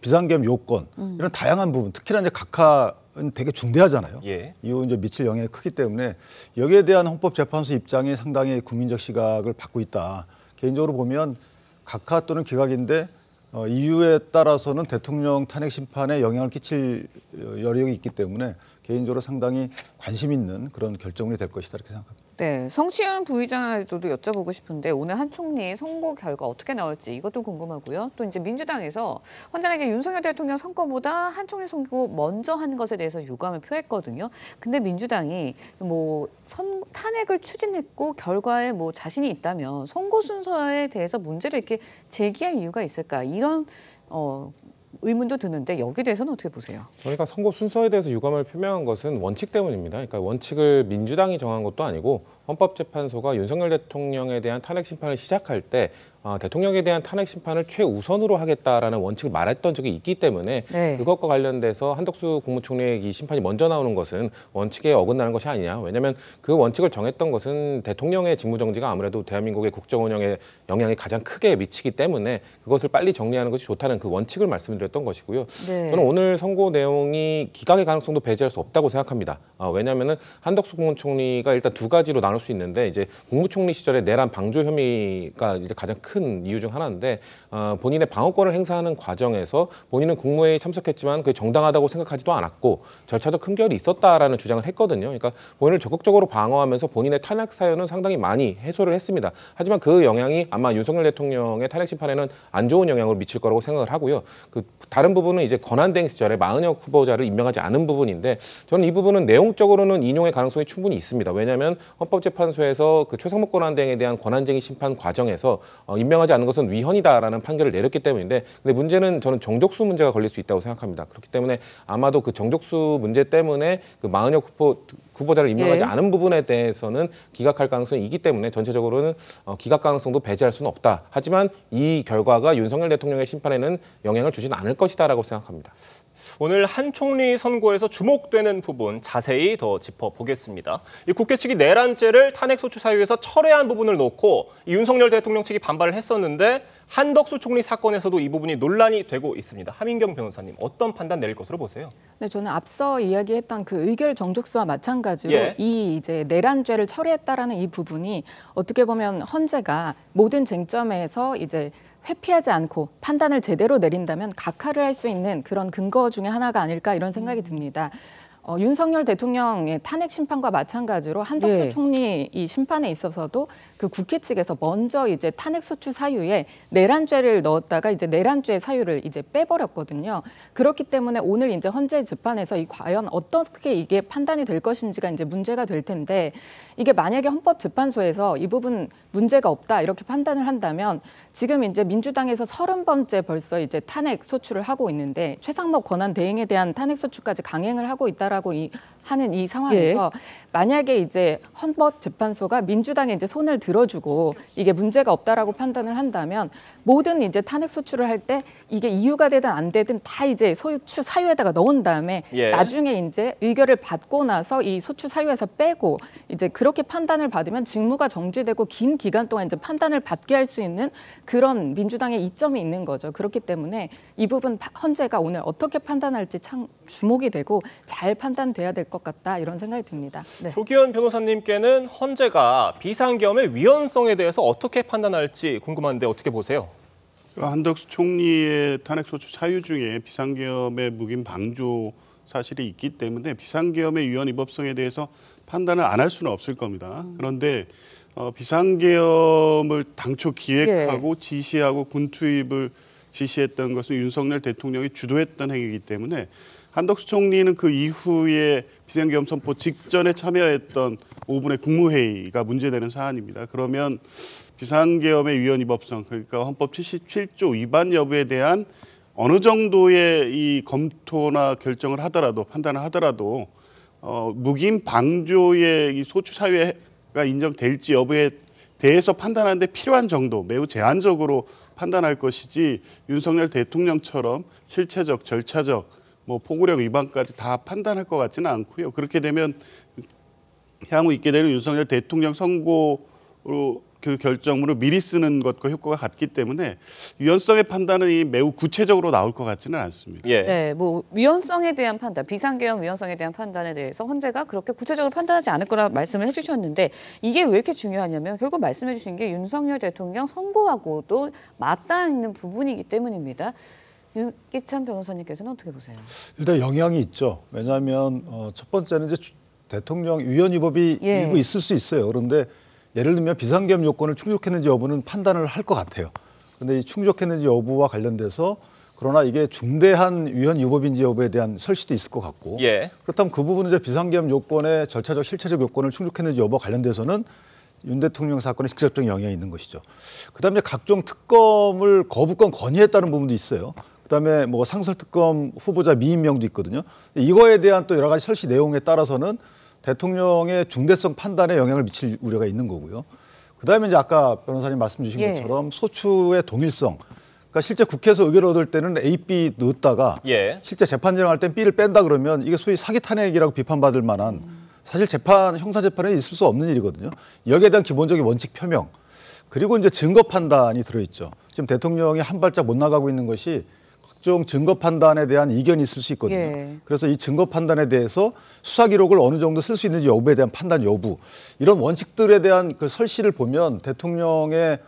비상계엄 요건, 이런 다양한 부분, 특히나 이제 각하는 되게 중대하잖아요. 예. 이후 이제 미칠 영향이 크기 때문에 여기에 대한 헌법재판소 입장이 상당히 국민적 시각을 받고 있다. 개인적으로 보면 각하 또는 기각인데 이유에 따라서는 대통령 탄핵 심판에 영향을 끼칠 여력이 있기 때문에 개인적으로 상당히 관심 있는 그런 결정이 될 것이다 이렇게 생각합니다. 네, 성치훈 부의장에도 여쭤보고 싶은데 오늘 한 총리 선고 결과 어떻게 나올지 이것도 궁금하고요. 또 이제 민주당에서 헌장에 이제 윤석열 대통령 선거보다 한 총리 선고 먼저 한 것에 대해서 유감을 표했거든요. 근데 민주당이 뭐 탄핵을 추진했고 결과에 뭐 자신이 있다면 선거 순서에 대해서 문제를 이렇게 제기할 이유가 있을까? 이런 의문도 드는데 여기에 대해서는 어떻게 보세요? 저희가 선거 순서에 대해서 유감을 표명한 것은 원칙 때문입니다. 그러니까 원칙을 민주당이 정한 것도 아니고 헌법재판소가 윤석열 대통령에 대한 탄핵 심판을 시작할 때 대통령에 대한 탄핵 심판을 최우선으로 하겠다라는 원칙을 말했던 적이 있기 때문에 네. 그것과 관련돼서 한덕수 국무총리의 이 심판이 먼저 나오는 것은 원칙에 어긋나는 것이 아니냐. 왜냐하면 그 원칙을 정했던 것은 대통령의 직무정지가 아무래도 대한민국의 국정 운영에 영향이 가장 크게 미치기 때문에 그것을 빨리 정리하는 것이 좋다는 그 원칙을 말씀드렸던 것이고요. 네. 저는 오늘 선고 내용이 기각의 가능성도 배제할 수 없다고 생각합니다. 왜냐하면 한덕수 국무총리가 일단 두 가지로 나눌 수 있는데 이제 국무총리 시절에 내란 방조 혐의가 이제 가장 큰 이유 중 하나인데 본인의 방어권을 행사하는 과정에서 본인은 국무회의에 참석했지만 그게 정당하다고 생각하지도 않았고 절차적 흠결이 있었다라는 주장을 했거든요. 그러니까 본인을 적극적으로 방어하면서 본인의 탄핵 사유는 상당히 많이 해소를 했습니다. 하지만 그 영향이 아마 윤석열 대통령의 탄핵 심판에는 안 좋은 영향을 미칠 거라고 생각을 하고요. 그 다른 부분은 이제 권한대행 시절에 마은혁 후보자를 임명하지 않은 부분인데 저는 이 부분은 내용적으로는 인용의 가능성이 충분히 있습니다. 왜냐하면 헌법재판소에서 그 최상목 권한대행에 대한 권한쟁의 심판 과정에서 임명하지 않는 것은 위헌이다라는 판결을 내렸기 때문인데 근데 문제는 저는 정족수 문제가 걸릴 수 있다고 생각합니다. 그렇기 때문에 아마도 그 정족수 문제 때문에 그 마은혁 후보자를 임명하지 예. 않은 부분에 대해서는 기각할 가능성이 있기 때문에 전체적으로는 기각 가능성도 배제할 수는 없다. 하지만 이 결과가 윤석열 대통령의 심판에는 영향을 주지는 않을 것이다라고 생각합니다. 오늘 한 총리 선고에서 주목되는 부분 자세히 더 짚어보겠습니다. 이 국회 측이 내란죄를 탄핵소추 사유에서 철회한 부분을 놓고 윤석열 대통령 측이 반발을 했었는데 한덕수 총리 사건에서도 이 부분이 논란이 되고 있습니다. 하민경 변호사님, 어떤 판단 내릴 것으로 보세요? 네, 저는 앞서 이야기했던 그 의결 정족수와 마찬가지로 예. 이 이제 내란죄를 처리했다라는 이 부분이 어떻게 보면 헌재가 모든 쟁점에서 이제 회피하지 않고 판단을 제대로 내린다면 각하를 할 수 있는 그런 근거 중에 하나가 아닐까 이런 생각이 듭니다. 윤석열 대통령의 탄핵 심판과 마찬가지로 한덕수 총리 이 심판에 있어서도 그 국회 측에서 먼저 이제 탄핵 소추 사유에 내란죄를 넣었다가 이제 내란죄 사유를 이제 빼버렸거든요. 그렇기 때문에 오늘 이제 헌재 재판에서 이 과연 어떻게 이게 판단이 될 것인지가 이제 문제가 될 텐데 이게 만약에 헌법재판소에서 이 부분 문제가 없다 이렇게 판단을 한다면 지금 이제 민주당에서 30번째 벌써 이제 탄핵 소추를 하고 있는데 최상목 권한대행에 대한 탄핵 소추까지 강행을 하고 있다라고 하는 이 상황에서 만약에 이제 헌법재판소가 민주당에 이제 손을 들어주고 이게 문제가 없다라고 판단을 한다면 모든 이제 탄핵 소추를 할 때 이게 이유가 되든 안 되든 다 이제 소추 사유에다가 넣은 다음에 나중에 이제 의결을 받고 나서 이 소추 사유에서 빼고 이제 그렇게 판단을 받으면 직무가 정지되고 긴 기간 동안 이제 판단을 받게 할 수 있는 그런 민주당의 이점이 있는 거죠. 그렇기 때문에 이 부분 헌재가 오늘 어떻게 판단할지 참 주목이 되고 잘 판단돼야 될 것 같다 이런 생각이 듭니다. 네. 조기현 변호사님께는 헌재가 비상계엄의 위헌성에 대해서 어떻게 판단할지 궁금한데 어떻게 보세요? 한덕수 총리의 탄핵소추 사유 중에 비상계엄의 묵인 방조 사실이 있기 때문에 비상계엄의 위헌 위법성에 대해서 판단을 안 할 수는 없을 겁니다. 그런데 비상계엄을 당초 기획하고 지시하고 군 투입을 지시했던 것은 윤석열 대통령이 주도했던 행위이기 때문에 한덕수 총리는 그 이후에 비상계엄 선포 직전에 참여했던 5분의 국무회의가 문제되는 사안입니다. 그러면 비상계엄의 위헌 위법성, 그러니까 헌법 77조 위반 여부에 대한 어느 정도의 이 검토나 결정을 하더라도 판단을 하더라도 묵인 방조의 이 소추 사유가 인정될지 여부에 대해서 판단하는데 필요한 정도, 매우 제한적으로 판단할 것이지 윤석열 대통령처럼 실체적, 절차적, 포고령 위반까지 다 판단할 것 같지는 않고요. 그렇게 되면 향후 있게 되는 윤석열 대통령 선고로 그 결정문을 미리 쓰는 것과 효과가 같기 때문에 위헌성의 판단은 매우 구체적으로 나올 것 같지는 않습니다. 네, 위헌성에 대한 판단, 비상계엄 위헌성에 대한 판단에 대해서 헌재가 그렇게 구체적으로 판단하지 않을 거라 말씀을 해주셨는데 이게 왜 이렇게 중요하냐면 결국 말씀해 주신 게 윤석열 대통령 선고하고도 맞닿는 부분이기 때문입니다. 윤기찬 변호사님께서는 어떻게 보세요? 일단 영향이 있죠. 왜냐하면 첫 번째는 이제 대통령 위헌 위법이 일부 있을 수 있어요. 그런데 예를 들면 비상계엄 요건을 충족했는지 여부는 판단을 할 것 같아요. 그런데 이 충족했는지 여부와 관련돼서 그러나 이게 중대한 위헌 위법인지 여부에 대한 설시도 있을 것 같고 그렇다면 그 부분은 이제 비상계엄 요건의 절차적 실체적 요건을 충족했는지 여부와 관련돼서는 윤 대통령 사건에 직접적인 영향이 있는 것이죠. 그다음에 각종 특검을 거부권 건의했다는 부분도 있어요. 그다음에 상설특검 후보자 미임명도 있거든요. 이거에 대한 또 여러 가지 설시 내용에 따라서는 대통령의 중대성 판단에 영향을 미칠 우려가 있는 거고요. 그다음에 이제 아까 변호사님 말씀 주신 것처럼 소추의 동일성. 그러니까 실제 국회에서 의결을 얻을 때는 A, B 넣었다가 실제 재판 진행할 땐 B를 뺀다 그러면 이게 소위 사기 탄핵이라고 비판받을 만한 사실 형사 재판에 있을 수 없는 일이거든요. 여기에 대한 기본적인 원칙 표명. 그리고 이제 증거 판단이 들어있죠. 지금 대통령이 한 발짝 못 나가고 있는 것이 각종 증거 판단에 대한 이견이 있을 수 있거든요. 그래서 이 증거 판단에 대해서 수사 기록을 어느 정도 쓸 수 있는지 여부에 대한 판단 여부, 이런 원칙들에 대한 그 설시를 보면 대통령의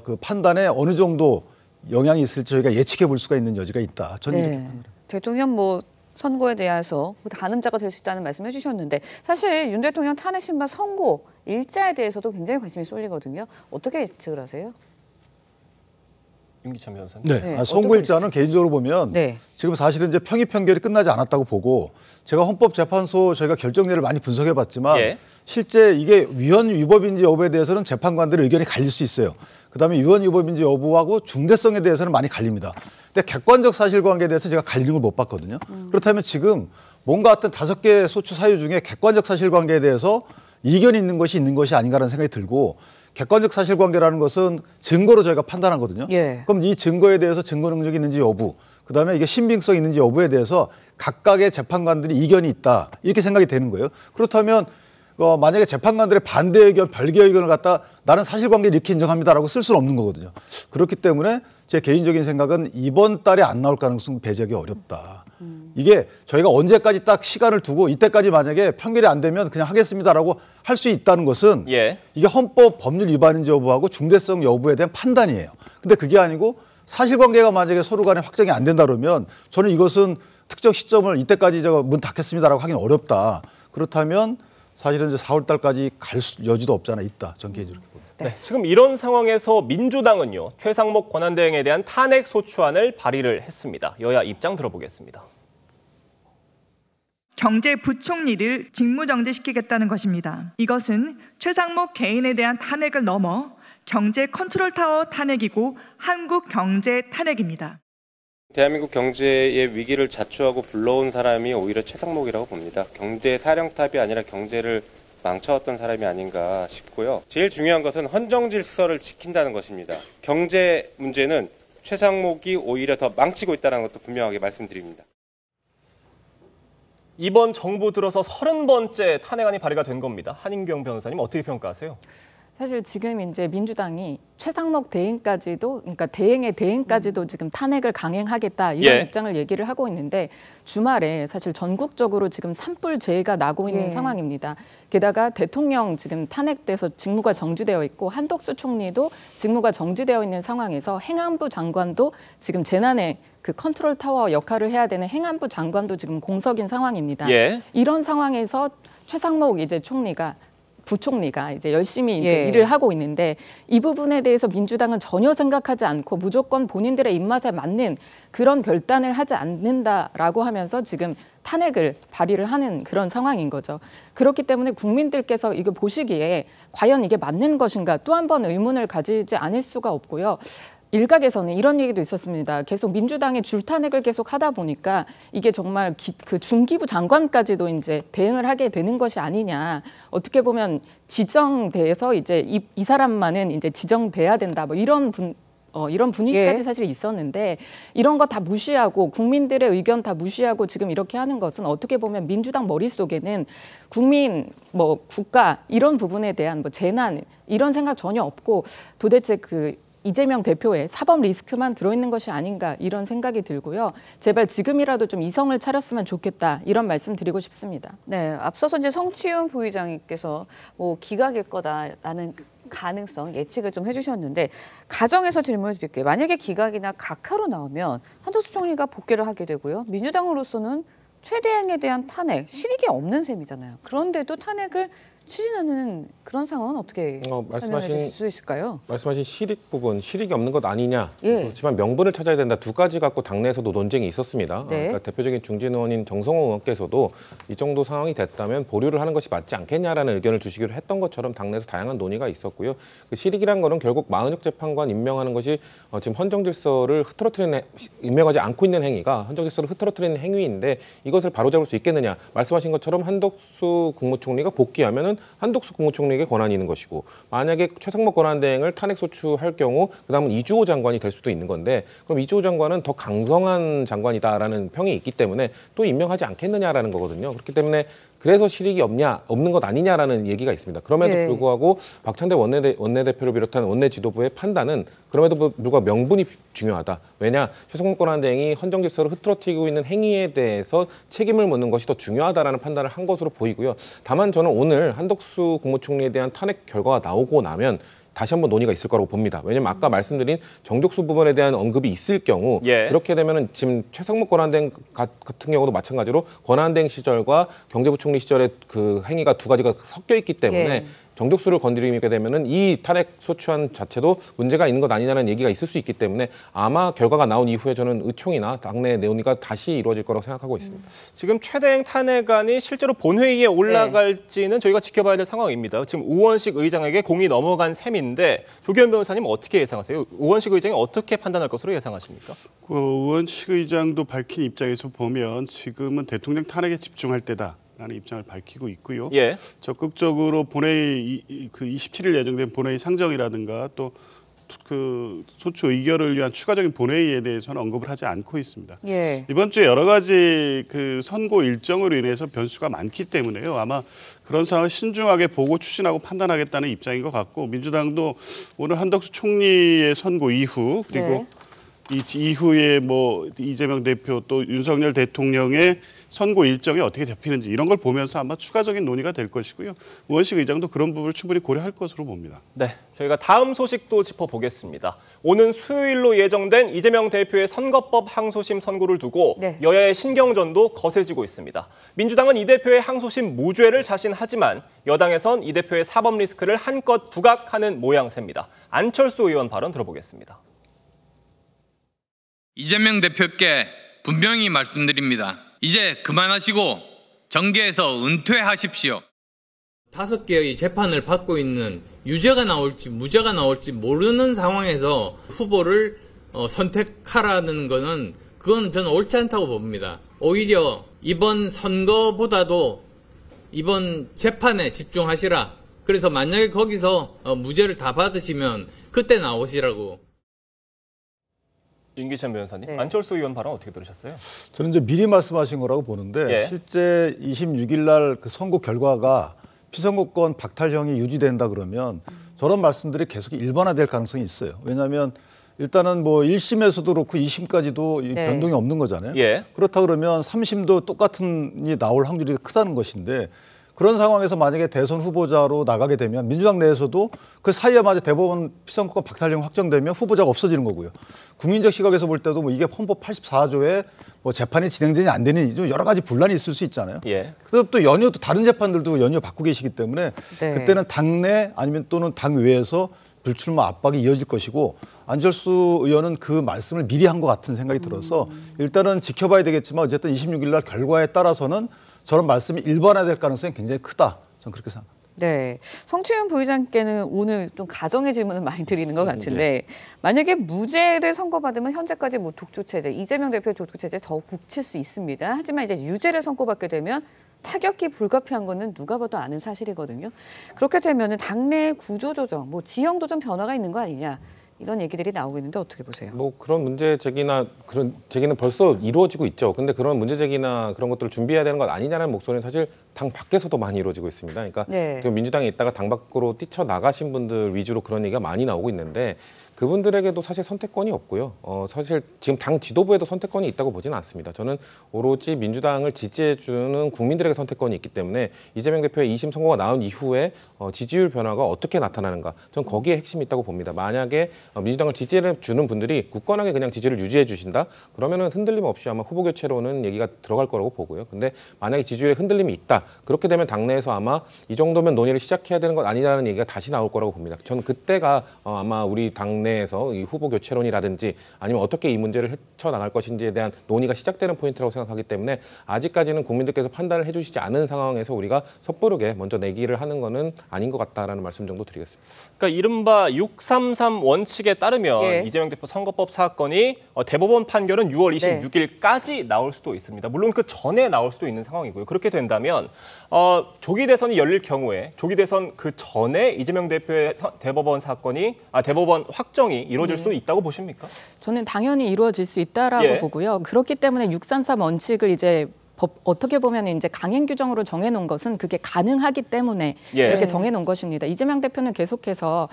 그 판단에 어느 정도 영향이 있을지 저희가 예측해 볼 수가 있는 여지가 있다. 저는 이렇게 판단합니다. 대통령 선고에 대해서 가늠자가 될 수 있다는 말씀해 주셨는데 사실 윤 대통령 탄핵 심판 선고 일자에 대해서도 굉장히 관심이 쏠리거든요. 어떻게 예측을 하세요? 윤기찬 변호사님. 네, 선고일자는 개인적으로 보면 지금 사실은 이제 평의 판결이 끝나지 않았다고 보고 제가 헌법재판소 저희가 결정례를 많이 분석해봤지만 실제 이게 위헌 위법인지 여부에 대해서는 재판관들의 의견이 갈릴 수 있어요. 그다음에 위헌 위법인지 여부하고 중대성에 대해서는 많이 갈립니다. 근데 객관적 사실관계에 대해서 제가 갈리는 걸 못 봤거든요. 그렇다면 지금 뭔가 어떤 5개 소추 사유 중에 객관적 사실관계에 대해서 이견이 있는 것이 아닌가라는 생각이 들고 객관적 사실관계라는 것은 증거로 저희가 판단하거든요. 그럼 이 증거에 대해서 증거 능력이 있는지 여부, 그다음에 이게 신빙성이 있는지 여부에 대해서 각각의 재판관들이 이견이 있다 이렇게 생각이 되는 거예요. 그렇다면 만약에 재판관들의 반대 의견, 별개 의견을 갖다 나는 사실관계를 이렇게 인정합니다라고 쓸 수는 없는 거거든요. 그렇기 때문에 제 개인적인 생각은 이번 달에 안 나올 가능성 배제하기 어렵다. 이게 저희가 언제까지 딱 시간을 두고 이때까지 만약에 판결이 안 되면 그냥 하겠습니다라고 할 수 있다는 것은 이게 헌법 법률 위반인지 여부하고 중대성 여부에 대한 판단이에요. 근데 그게 아니고 사실관계가 만약에 서로 간에 확정이 안 된다 그러면 저는 이것은 특정 시점을 이때까지 문 닫겠습니다라고 하기는 어렵다. 그렇다면 사실은 이제 4월 달까지 갈 여지도 없잖아 있다. 전 개인적으로 봅니다. 네, 지금 이런 상황에서 민주당은요. 최상목 권한대행에 대한 탄핵 소추안을 발의를 했습니다. 여야 입장 들어보겠습니다. 경제부총리를 직무정지시키겠다는 것입니다. 이것은 최상목 개인에 대한 탄핵을 넘어 경제 컨트롤타워 탄핵이고 한국 경제 탄핵입니다. 대한민국 경제의 위기를 자초하고 불러온 사람이 오히려 최상목이라고 봅니다. 경제 사령탑이 아니라 경제를 망쳐왔던 사람이 아닌가 싶고요. 제일 중요한 것은 헌정 질서를 지킨다는 것입니다. 경제 문제는 최상목이 오히려 더 망치고 있다는 것도 분명하게 말씀드립니다. 이번 정부 들어서 30번째 탄핵안이 발의가 된 겁니다. 한인경 변호사님 어떻게 평가하세요? 사실 지금 이제 민주당이 최상목 대행까지도, 그러니까 대행의 대행까지도 지금 탄핵을 강행하겠다 이런 입장을 얘기를 하고 있는데 주말에 사실 전국적으로 지금 산불재해가 나고 있는 상황입니다. 게다가 대통령 지금 탄핵돼서 직무가 정지되어 있고 한덕수 총리도 직무가 정지되어 있는 상황에서 행안부 장관도 지금 재난의 그 컨트롤 타워 역할을 해야 되는 행안부 장관도 지금 공석인 상황입니다. 이런 상황에서 최상목 이제 부총리가 이제 열심히 이제 일을 하고 있는데 이 부분에 대해서 민주당은 전혀 생각하지 않고 무조건 본인들의 입맛에 맞는 그런 결단을 하지 않는다라고 하면서 지금 탄핵을 발의를 하는 그런 상황인 거죠. 그렇기 때문에 국민들께서 이거 보시기에 과연 이게 맞는 것인가 또 한 번 의문을 가지지 않을 수가 없고요. 일각에서는 이런 얘기도 있었습니다. 계속 민주당의 줄탄핵을 계속 하다 보니까 이게 정말 그 중기부 장관까지도 이제 대응을 하게 되는 것이 아니냐. 어떻게 보면 지정돼서 이제 이 사람만은 이제 지정돼야 된다. 뭐 이런 분위기까지 사실 있었는데 이런 거 다 무시하고 국민들의 의견 다 무시하고 지금 이렇게 하는 것은 어떻게 보면 민주당 머릿속에는 국민, 국가 이런 부분에 대한 재난 이런 생각 전혀 없고 도대체 이재명 대표의 사법 리스크만 들어있는 것이 아닌가 이런 생각이 들고요. 제발 지금이라도 좀 이성을 차렸으면 좋겠다 이런 말씀 드리고 싶습니다. 네, 앞서서 이제 성취윤 부의장님께서 기각일 거다라는 가능성 예측을 좀 해주셨는데 가정에서 질문을 드릴게요. 만약에 기각이나 각하로 나오면 한덕수 총리가 복귀를 하게 되고요. 민주당으로서는 최대행에 대한 탄핵, 실익이 없는 셈이잖아요. 그런데도 탄핵을 추진하는 그런 상황은 어떻게 설명해 주실 수 있을까요? 말씀하신 실익 부분, 실익이 없는 것 아니냐. 그렇지만 명분을 찾아야 된다. 두 가지 갖고 당내에서도 논쟁이 있었습니다. 그러니까 대표적인 중진 의원인 정성호 의원께서도 이 정도 상황이 됐다면 보류를 하는 것이 맞지 않겠냐라는 의견을 주시기로 했던 것처럼 당내에서 다양한 논의가 있었고요. 그 실익이란 거는 결국 마은혁 재판관 임명하는 것이 지금 헌정 질서를 흐트러뜨리는 임명하지 않고 있는 행위가 헌정 질서를 흐트러뜨리는 행위인데 이것을 바로잡을 수 있겠느냐. 말씀하신 것처럼 한덕수 국무총리가 복귀하면은 한덕수 국무총리에게 권한이 있는 것이고 만약에 최상목 권한대행을 탄핵 소추할 경우 그다음은 이주호 장관이 될 수도 있는 건데 그럼 이주호 장관은 더 강성한 장관이다라는 평이 있기 때문에 또 임명하지 않겠느냐라는 거거든요. 그렇기 때문에 그래서 실익이 없는 것 아니냐라는 얘기가 있습니다. 그럼에도 불구하고 박찬대 원내대표를 비롯한 원내 지도부의 판단은 그럼에도 불구하고 명분이 중요하다. 왜냐? 최상목 권한대행이 헌정 질서를 흐트러뜨리고 있는 행위에 대해서 책임을 묻는 것이 더 중요하다라는 판단을 한 것으로 보이고요. 다만 저는 오늘 한덕수 국무총리에 대한 탄핵 결과가 나오고 나면 다시 한번 논의가 있을 거라고 봅니다. 왜냐하면 아까 말씀드린 정족수 부분에 대한 언급이 있을 경우 그렇게 되면은 지금 최상목 권한대행 같은 경우도 마찬가지로 권한대행 시절과 경제부총리 시절의 그 행위가 두 가지가 섞여 있기 때문에 정족수를 건드리게 되면은 이 탄핵 소추안 자체도 문제가 있는 것 아니냐는 얘기가 있을 수 있기 때문에 아마 결과가 나온 이후에 저는 의총이나 당내 논의가 다시 이루어질 거라고 생각하고 있습니다. 지금 최대행 탄핵안이 실제로 본회의에 올라갈지는 저희가 지켜봐야 될 상황입니다. 지금 우원식 의장에게 공이 넘어간 셈인데 조기현 변호사님 어떻게 예상하세요? 우원식 의장이 어떻게 판단할 것으로 예상하십니까? 우원식 의장도 밝힌 입장에서 보면 지금은 대통령 탄핵에 집중할 때다. 라는 입장을 밝히고 있고요. 적극적으로 본회의 그 27일 예정된 본회의 상정이라든가 또 그 소추 의결을 위한 추가적인 본회의에 대해서는 언급을 하지 않고 있습니다. 예. 이번 주에 여러 가지 그 선고 일정으로 인해서 변수가 많기 때문에요. 아마 그런 상황을 신중하게 보고 추진하고 판단하겠다는 입장인 것 같고, 민주당도 오늘 한덕수 총리의 선고 이후, 그리고 네. 이후에 뭐 이재명 대표 또 윤석열 대통령의 선고 일정이 어떻게 잡히는지 이런 걸 보면서 아마 추가적인 논의가 될 것이고요. 우원식 의장도 그런 부분을 충분히 고려할 것으로 봅니다. 네, 저희가 다음 소식도 짚어보겠습니다. 오는 수요일로 예정된 이재명 대표의 선거법 항소심 선고를 두고 여야의 신경전도 거세지고 있습니다. 민주당은 이 대표의 항소심 무죄를 자신하지만 여당에선 이 대표의 사법 리스크를 한껏 부각하는 모양새입니다. 안철수 의원 발언 들어보겠습니다. 이재명 대표께 분명히 말씀드립니다. 이제 그만하시고 정계에서 은퇴하십시오. 5개의 재판을 받고 있는 유죄가 나올지 무죄가 나올지 모르는 상황에서 후보를 선택하라는 거는 그건 저는 옳지 않다고 봅니다. 오히려 이번 선거보다도 이번 재판에 집중하시라. 그래서 만약에 거기서 무죄를 다 받으시면 그때 나오시라고. 윤기찬 변호사님, 안철수 의원 발언 어떻게 들으셨어요? 저는 이제 미리 말씀하신 거라고 보는데 실제 26일 날 그 선고 결과가 피선거권 박탈형이 유지된다 그러면 저런 말씀들이 계속 일반화될 가능성이 있어요. 왜냐하면 일단은 뭐 1심에서도 그렇고 2심까지도 변동이 없는 거잖아요. 그렇다 그러면 3심도 똑같은이 나올 확률이 크다는 것인데, 그런 상황에서 만약에 대선 후보자로 나가게 되면 민주당 내에서도 그 사이에 맞아 대법원 피선거권 박탈령 확정되면 후보자가 없어지는 거고요. 국민적 시각에서 볼 때도 뭐 이게 헌법 84조에 뭐 재판이 진행되니 안 되니 좀 여러 가지 분란이 있을 수 있잖아요. 그래서 또 연이어 또 다른 재판들도 연이어 받고 계시기 때문에 그때는 당내 아니면 또는 당 외에서 불출마 압박이 이어질 것이고, 안철수 의원은 그 말씀을 미리 한 것 같은 생각이 들어서 일단은 지켜봐야 되겠지만 어쨌든 26일 날 결과에 따라서는 저런 말씀이 일반화될 가능성이 굉장히 크다. 저는 그렇게 생각합니다. 네, 성추윤 부의장께는 오늘 좀 가정의 질문을 많이 드리는 것 같은데 만약에 무죄를 선고받으면 현재까지 뭐 독주체제, 이재명 대표의 독주체제 더 굳힐 수 있습니다. 하지만 이제 유죄를 선고받게 되면 타격이 불가피한 거는 누가 봐도 아는 사실이거든요. 그렇게 되면은 당내 구조조정, 뭐 지형도 좀 변화가 있는 거 아니냐. 이런 얘기들이 나오고 있는데 어떻게 보세요? 뭐 그런 문제 제기나 그런 제기는 벌써 이루어지고 있죠. 근데 그런 문제 제기나 그런 것들을 준비해야 되는 것 아니냐는 목소리는 사실 당 밖에서도 많이 이루어지고 있습니다. 그러니까 민주당에 있다가 당 밖으로 뛰쳐나가신 분들 위주로 그런 얘기가 많이 나오고 있는데, 그분들에게도 사실 선택권이 없고요. 사실 지금 당 지도부에도 선택권이 있다고 보지는 않습니다. 저는 오로지 민주당을 지지해주는 국민들에게 선택권이 있기 때문에 이재명 대표의 2심 선고가 나온 이후에 지지율 변화가 어떻게 나타나는가, 저는 거기에 핵심이 있다고 봅니다. 만약에 민주당을 지지해주는 분들이 굳건하게 그냥 지지를 유지해 주신다, 그러면은 흔들림 없이 아마 후보 교체로는 얘기가 들어갈 거라고 보고요. 근데 만약에 지지율에 흔들림이 있다, 그렇게 되면 당내에서 아마 이 정도면 논의를 시작해야 되는 것 아니냐는 얘기가 다시 나올 거라고 봅니다. 저는 그때가 아마 우리 당내에서 이 후보 교체론이라든지 아니면 어떻게 이 문제를 헤쳐나갈 것인지에 대한 논의가 시작되는 포인트라고 생각하기 때문에, 아직까지는 국민들께서 판단을 해주시지 않은 상황에서 우리가 섣부르게 먼저 내기를 하는 거는 아닌 것 같다라는 말씀 정도 드리겠습니다. 그러니까 이른바 633 원칙에 따르면 이재명 대표 선거법 사건이 대법원 판결은 6월 26일까지 나올 수도 있습니다. 물론 그 전에 나올 수도 있는 상황이고요. 그렇게 된다면 조기 대선이 열릴 경우에 조기 대선 그 전에 이재명 대표의 대법원 확정이 이루어질 수도 있다고 보십니까? 저는 당연히 이루어질 수 있다라고 보고요. 그렇기 때문에 633 원칙을 이제 어떻게 보면 이제 강행 규정으로 정해놓은 것은 그게 가능하기 때문에 이렇게 정해놓은 것입니다. 이재명 대표는 계속해서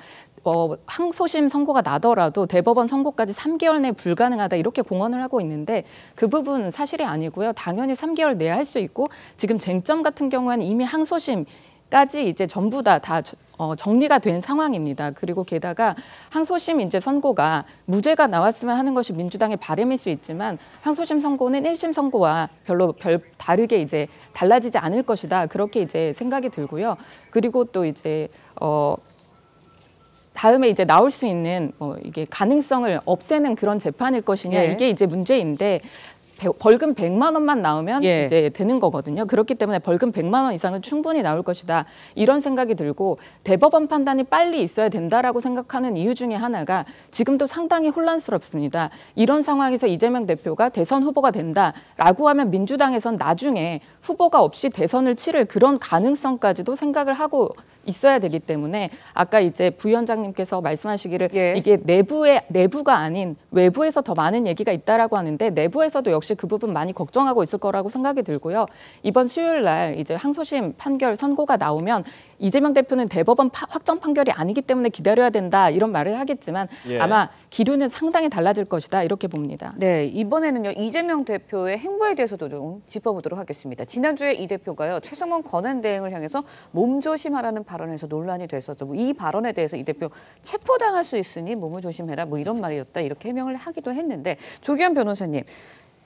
항소심 선고가 나더라도 대법원 선고까지 3개월 내에 불가능하다 이렇게 공언을 하고 있는데, 그 부분은 사실이 아니고요. 당연히 3개월 내에 할 수 있고, 지금 쟁점 같은 경우에는 이미 항소심까지 이제 전부 다 정리가 된 상황입니다. 그리고 게다가 항소심 이제 선고가 무죄가 나왔으면 하는 것이 민주당의 바람일 수 있지만, 항소심 선고는 1심 선고와 별로 다르게 이제 달라지지 않을 것이다. 그렇게 이제 생각이 들고요. 그리고 또 이제 다음에 이제 나올 수 있는 이게 가능성을 없애는 그런 재판일 것이냐, 이게 이제 문제인데, 벌금 100만 원만 나오면 예. 이제 되는 거거든요. 그렇기 때문에 벌금 100만 원 이상은 충분히 나올 것이다. 이런 생각이 들고 대법원 판단이 빨리 있어야 된다라고 생각하는 이유 중에 하나가 지금도 상당히 혼란스럽습니다. 이런 상황에서 이재명 대표가 대선 후보가 된다라고 하면 민주당에선 나중에 후보가 없이 대선을 치를 그런 가능성까지도 생각을 하고 있어야 되기 때문에 아까 이제 부위원장님께서 말씀하시기를 이게 내부가 아닌 외부에서 더 많은 얘기가 있다라고 하는데 내부에서도 역시 그 부분 많이 걱정하고 있을 거라고 생각이 들고요. 이번 수요일 날 이제 항소심 판결 선고가 나오면 이재명 대표는 대법원 확정 판결이 아니기 때문에 기다려야 된다 이런 말을 하겠지만 아마 기류는 상당히 달라질 것이다 이렇게 봅니다. 네, 이번에는요 이재명 대표의 행보에 대해서도 좀 짚어보도록 하겠습니다. 지난주에 이 대표가요 최성원 권한대행을 향해서 몸조심하라는 발언에서 논란이 됐었죠. 이 발언에 대해서 이 대표 체포당할 수 있으니 몸을 조심해라 뭐 이런 말이었다 이렇게 해명을 하기도 했는데 조기현 변호사님,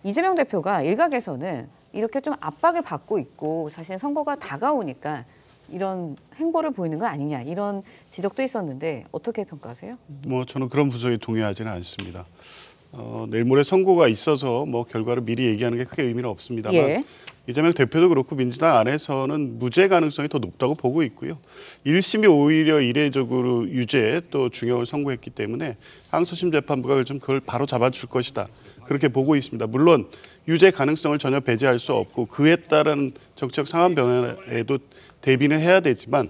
이재명 대표가 일각에서는 이렇게 좀 압박을 받고 있고 사실 선거가 다가오니까 이런 행보를 보이는 거 아니냐 이런 지적도 있었는데 어떻게 평가하세요? 저는 그런 분석에 동의하지는 않습니다. 내일 모레 선거가 있어서 결과를 미리 얘기하는 게 크게 의미는 없습니다만 이재명 대표도 그렇고 민주당 안에서는 무죄 가능성이 더 높다고 보고 있고요. 1심이 오히려 이례적으로 유죄 또 중형을 선고했기 때문에 항소심 재판부가 그걸 바로 잡아줄 것이다. 그렇게 보고 있습니다. 물론 유죄 가능성을 전혀 배제할 수 없고 그에 따른 정치적 상황 변화에도 대비는 해야 되지만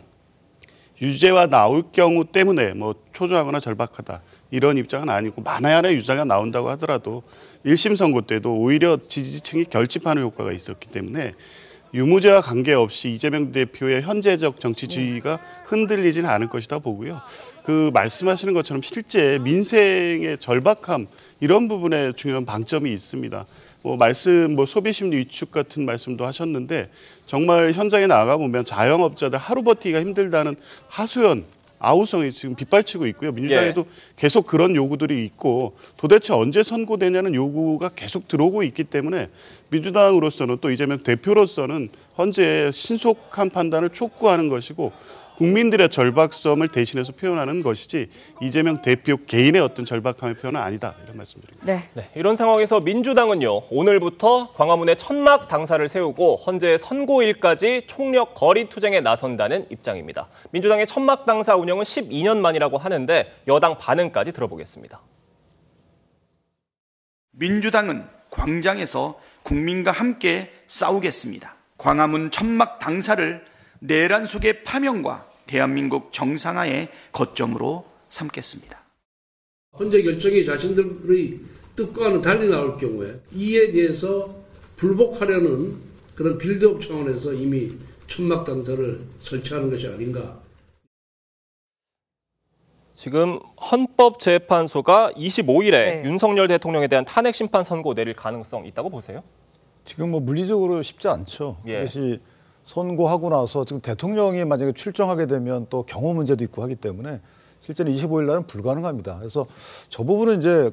유죄가 나올 경우 때문에 초조하거나 절박하다 이런 입장은 아니고 만에 하나 유죄가 나온다고 하더라도 1심 선고 때도 오히려 지지층이 결집하는 효과가 있었기 때문에 유무죄와 관계없이 이재명 대표의 현재적 정치 지위가 흔들리지는 않을 것이다 보고요. 그 말씀하시는 것처럼 실제 민생의 절박함 이런 부분에 중요한 방점이 있습니다. 소비심리 위축 같은 말씀도 하셨는데 정말 현장에 나가 보면 자영업자들 하루 버티기가 힘들다는 하소연, 아우성이 지금 빗발치고 있고요. 민주당에도 계속 그런 요구들이 있고 도대체 언제 선고되냐는 요구가 계속 들어오고 있기 때문에 민주당으로서는 또 이재명 대표로서는 현재 신속한 판단을 촉구하는 것이고 국민들의 절박성을 대신해서 표현하는 것이지 이재명 대표 개인의 어떤 절박함의 표현은 아니다 이런 말씀드립니다. 네, 이런 상황에서 민주당은요 오늘부터 광화문에 천막 당사를 세우고 헌재 선고일까지 총력 거리 투쟁에 나선다는 입장입니다. 민주당의 천막 당사 운영은 12년 만이라고 하는데 여당 반응까지 들어보겠습니다. 민주당은 광장에서 국민과 함께 싸우겠습니다. 광화문 천막 당사를 내란 속의 파면과 대한민국 정상화의 거점으로 삼겠습니다. 헌재 결정이 자신들의 뜻과는 달리 나올 경우에 이에 대해서 불복하려는 그런 빌드업 차원에서 이미 천막 당사를 설치하는 것이 아닌가. 지금 헌법재판소가 25일에 윤석열 대통령에 대한 탄핵 심판 선고 내릴 가능성 있다고 보세요? 지금 물리적으로 쉽지 않죠. 그것이 선고하고 나서 지금 대통령이 만약에 출정하게 되면 또 경호 문제도 있고 하기 때문에 실제는 25일 날은 불가능합니다. 그래서 저 부분은 이제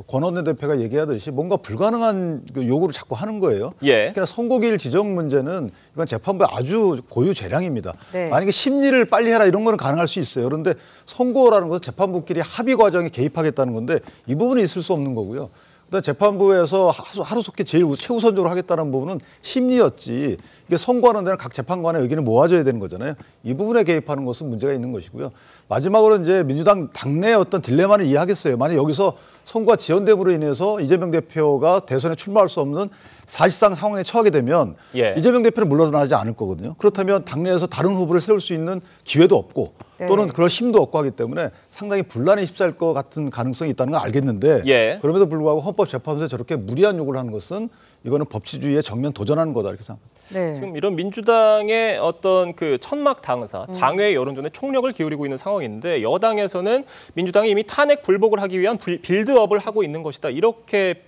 권원내 대표가 얘기하듯이 뭔가 불가능한 요구를 자꾸 하는 거예요. 그러니까 선고기일 지정 문제는 이건 재판부의 아주 고유 재량입니다. 만약에 심리를 빨리 해라 이런 거는 가능할 수 있어요. 그런데 선고라는 것은 재판부끼리 합의 과정에 개입하겠다는 건데 이 부분은 있을 수 없는 거고요. 그다음 재판부에서 하루속히 최우선적으로 하겠다는 부분은 심리였지 이게 선고하는 데는 각 재판관의 의견을 모아줘야 되는 거잖아요. 이 부분에 개입하는 것은 문제가 있는 것이고요. 마지막으로 이제 민주당 당내의 어떤 딜레마를 이해하겠어요. 만약 여기서 선거가 지연됨으로 인해서 이재명 대표가 대선에 출마할 수 없는 사실상 상황에 처하게 되면 이재명 대표는 물러나지 않을 거거든요. 그렇다면 당내에서 다른 후보를 세울 수 있는 기회도 없고 또는 그럴 힘도 없고 하기 때문에 상당히 분란이 휩싸일 것 같은 가능성이 있다는 걸 알겠는데 그럼에도 불구하고 헌법재판소에 저렇게 무리한 요구를 하는 것은 이거는 법치주의에 정면 도전하는 거다 이렇게 생각합니다. 지금 이런 민주당의 어떤 천막 당사, 장외 여론전에 총력을 기울이고 있는 상황인데 여당에서는 민주당이 이미 탄핵 불복을 하기 위한 빌드업을 하고 있는 것이다 이렇게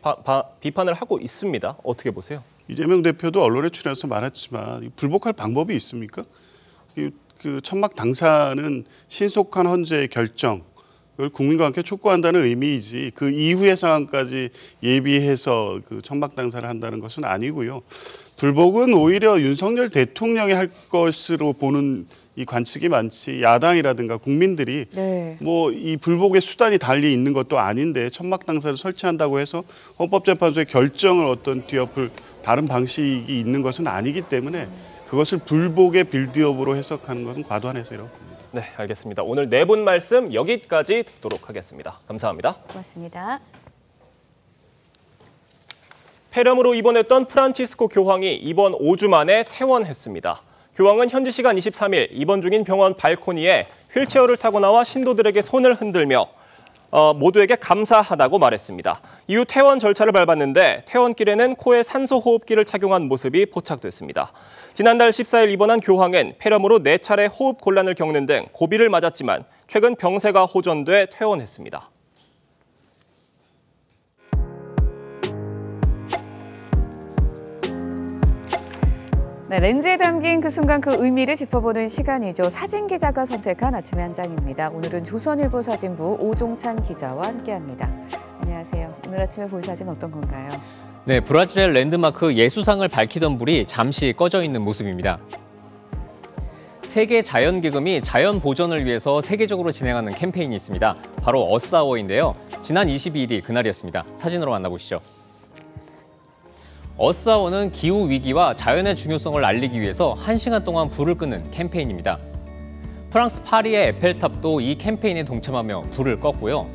비판을 하고 있습니다. 어떻게 보세요? 이재명 대표도 언론에 출연해서 말했지만 불복할 방법이 있습니까? 그 천막 당사는 신속한 헌재의 결정 그걸 국민과 함께 촉구한다는 의미이지 그 이후의 상황까지 예비해서 천막 당사를 한다는 것은 아니고요. 불복은 오히려 윤석열 대통령이 할 것으로 보는 이 관측이 많지 야당이라든가 국민들이 뭐 이 불복의 수단이 달리 있는 것도 아닌데 천막 당사를 설치한다고 해서 헌법재판소의 결정을 어떤 뒤엎을 다른 방식이 있는 것은 아니기 때문에 그것을 불복의 빌드업으로 해석하는 것은 과도한 해석이라고 봅니다. 네, 알겠습니다. 오늘 네 분 말씀 여기까지 듣도록 하겠습니다. 감사합니다. 고맙습니다. 폐렴으로 입원했던 프란치스코 교황이 입원 5주 만에 퇴원했습니다. 교황은 현지 시간 23일 입원 중인 병원 발코니에 휠체어를 타고 나와 신도들에게 손을 흔들며 모두에게 감사하다고 말했습니다. 이후 퇴원 절차를 밟았는데 퇴원길에는 코에 산소호흡기를 착용한 모습이 포착됐습니다. 지난달 14일 입원한 교황은 폐렴으로 4차례 호흡 곤란을 겪는 등 고비를 맞았지만 최근 병세가 호전돼 퇴원했습니다. 네, 렌즈에 담긴 그 순간 그 의미를 짚어보는 시간이죠. 사진 기자가 선택한 아침의 한 장입니다. 오늘은 조선일보 사진부 오종찬 기자와 함께합니다. 안녕하세요. 오늘 아침에 볼 사진 어떤 건가요? 네, 브라질의 랜드마크 예수상을 밝히던 불이 잠시 꺼져 있는 모습입니다. 세계 자연기금이 자연 보전을 위해서 세계적으로 진행하는 캠페인이 있습니다. 바로 어스아워인데요. 지난 22일이 그날이었습니다. 사진으로 만나보시죠. 어스아워는 기후 위기와 자연의 중요성을 알리기 위해서 1시간 동안 불을 끄는 캠페인입니다. 프랑스 파리의 에펠탑도 이 캠페인에 동참하며 불을 껐고요.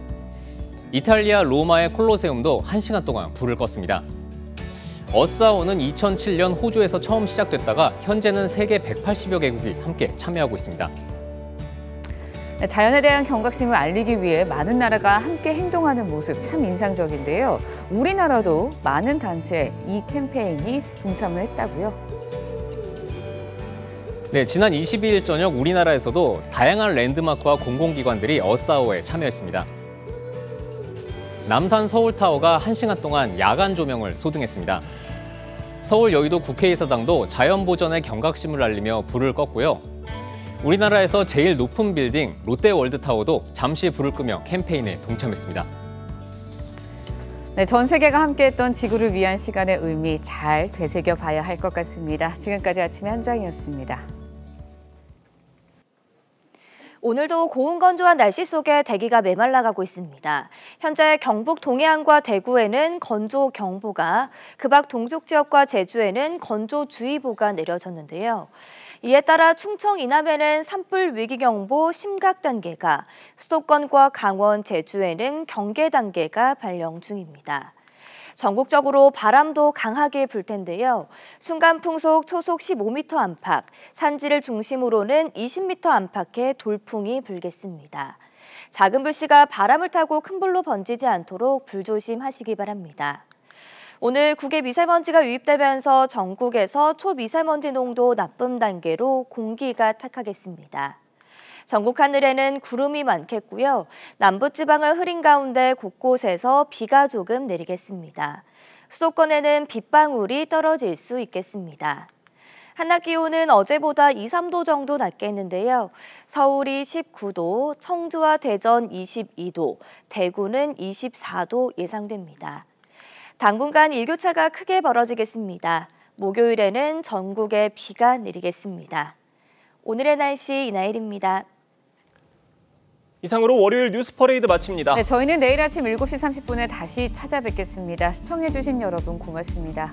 이탈리아 로마의 콜로세움도 1시간 동안 불을 껐습니다. 어스아워는 2007년 호주에서 처음 시작됐다가 현재는 세계 180여 개국이 함께 참여하고 있습니다. 자연에 대한 경각심을 알리기 위해 많은 나라가 함께 행동하는 모습 참 인상적인데요. 우리나라도 많은 단체 이 캠페인이 동참을 했다고요? 네, 지난 22일 저녁 우리나라에서도 다양한 랜드마크와 공공기관들이 어스아워에 참여했습니다. 남산 서울타워가 1시간 동안 야간 조명을 소등했습니다. 서울 여의도 국회의사당도 자연보전의 경각심을 알리며 불을 껐고요. 우리나라에서 제일 높은 빌딩 롯데월드타워도 잠시 불을 끄며 캠페인에 동참했습니다. 네, 전 세계가 함께했던 지구를 위한 시간의 의미 잘 되새겨봐야 할 것 같습니다. 지금까지 아침의 한 장이었습니다. 오늘도 고온 건조한 날씨 속에 대기가 메말라가고 있습니다. 현재 경북 동해안과 대구에는 건조경보가, 그 밖 동쪽 지역과 제주에는 건조주의보가 내려졌는데요. 이에 따라 충청 이남에는 산불 위기경보 심각 단계가, 수도권과 강원, 제주에는 경계 단계가 발령 중입니다. 전국적으로 바람도 강하게 불 텐데요. 순간 풍속 초속 15m 안팎, 산지를 중심으로는 20m 안팎의 돌풍이 불겠습니다. 작은 불씨가 바람을 타고 큰 불로 번지지 않도록 불조심하시기 바랍니다. 오늘 국외 미세먼지가 유입되면서 전국에서 초미세먼지 농도 나쁨 단계로 공기가 탁하겠습니다. 전국 하늘에는 구름이 많겠고요. 남부지방은 흐린 가운데 곳곳에서 비가 조금 내리겠습니다. 수도권에는 빗방울이 떨어질 수 있겠습니다. 한낮 기온은 어제보다 2, 3도 정도 낮겠는데요. 서울이 19도, 청주와 대전 22도, 대구는 24도 예상됩니다. 당분간 일교차가 크게 벌어지겠습니다. 목요일에는 전국에 비가 내리겠습니다. 오늘의 날씨 이나일입니다. 이상으로 월요일 뉴스 퍼레이드 마칩니다. 네, 저희는 내일 아침 7시 30분에 다시 찾아뵙겠습니다. 시청해주신 여러분 고맙습니다.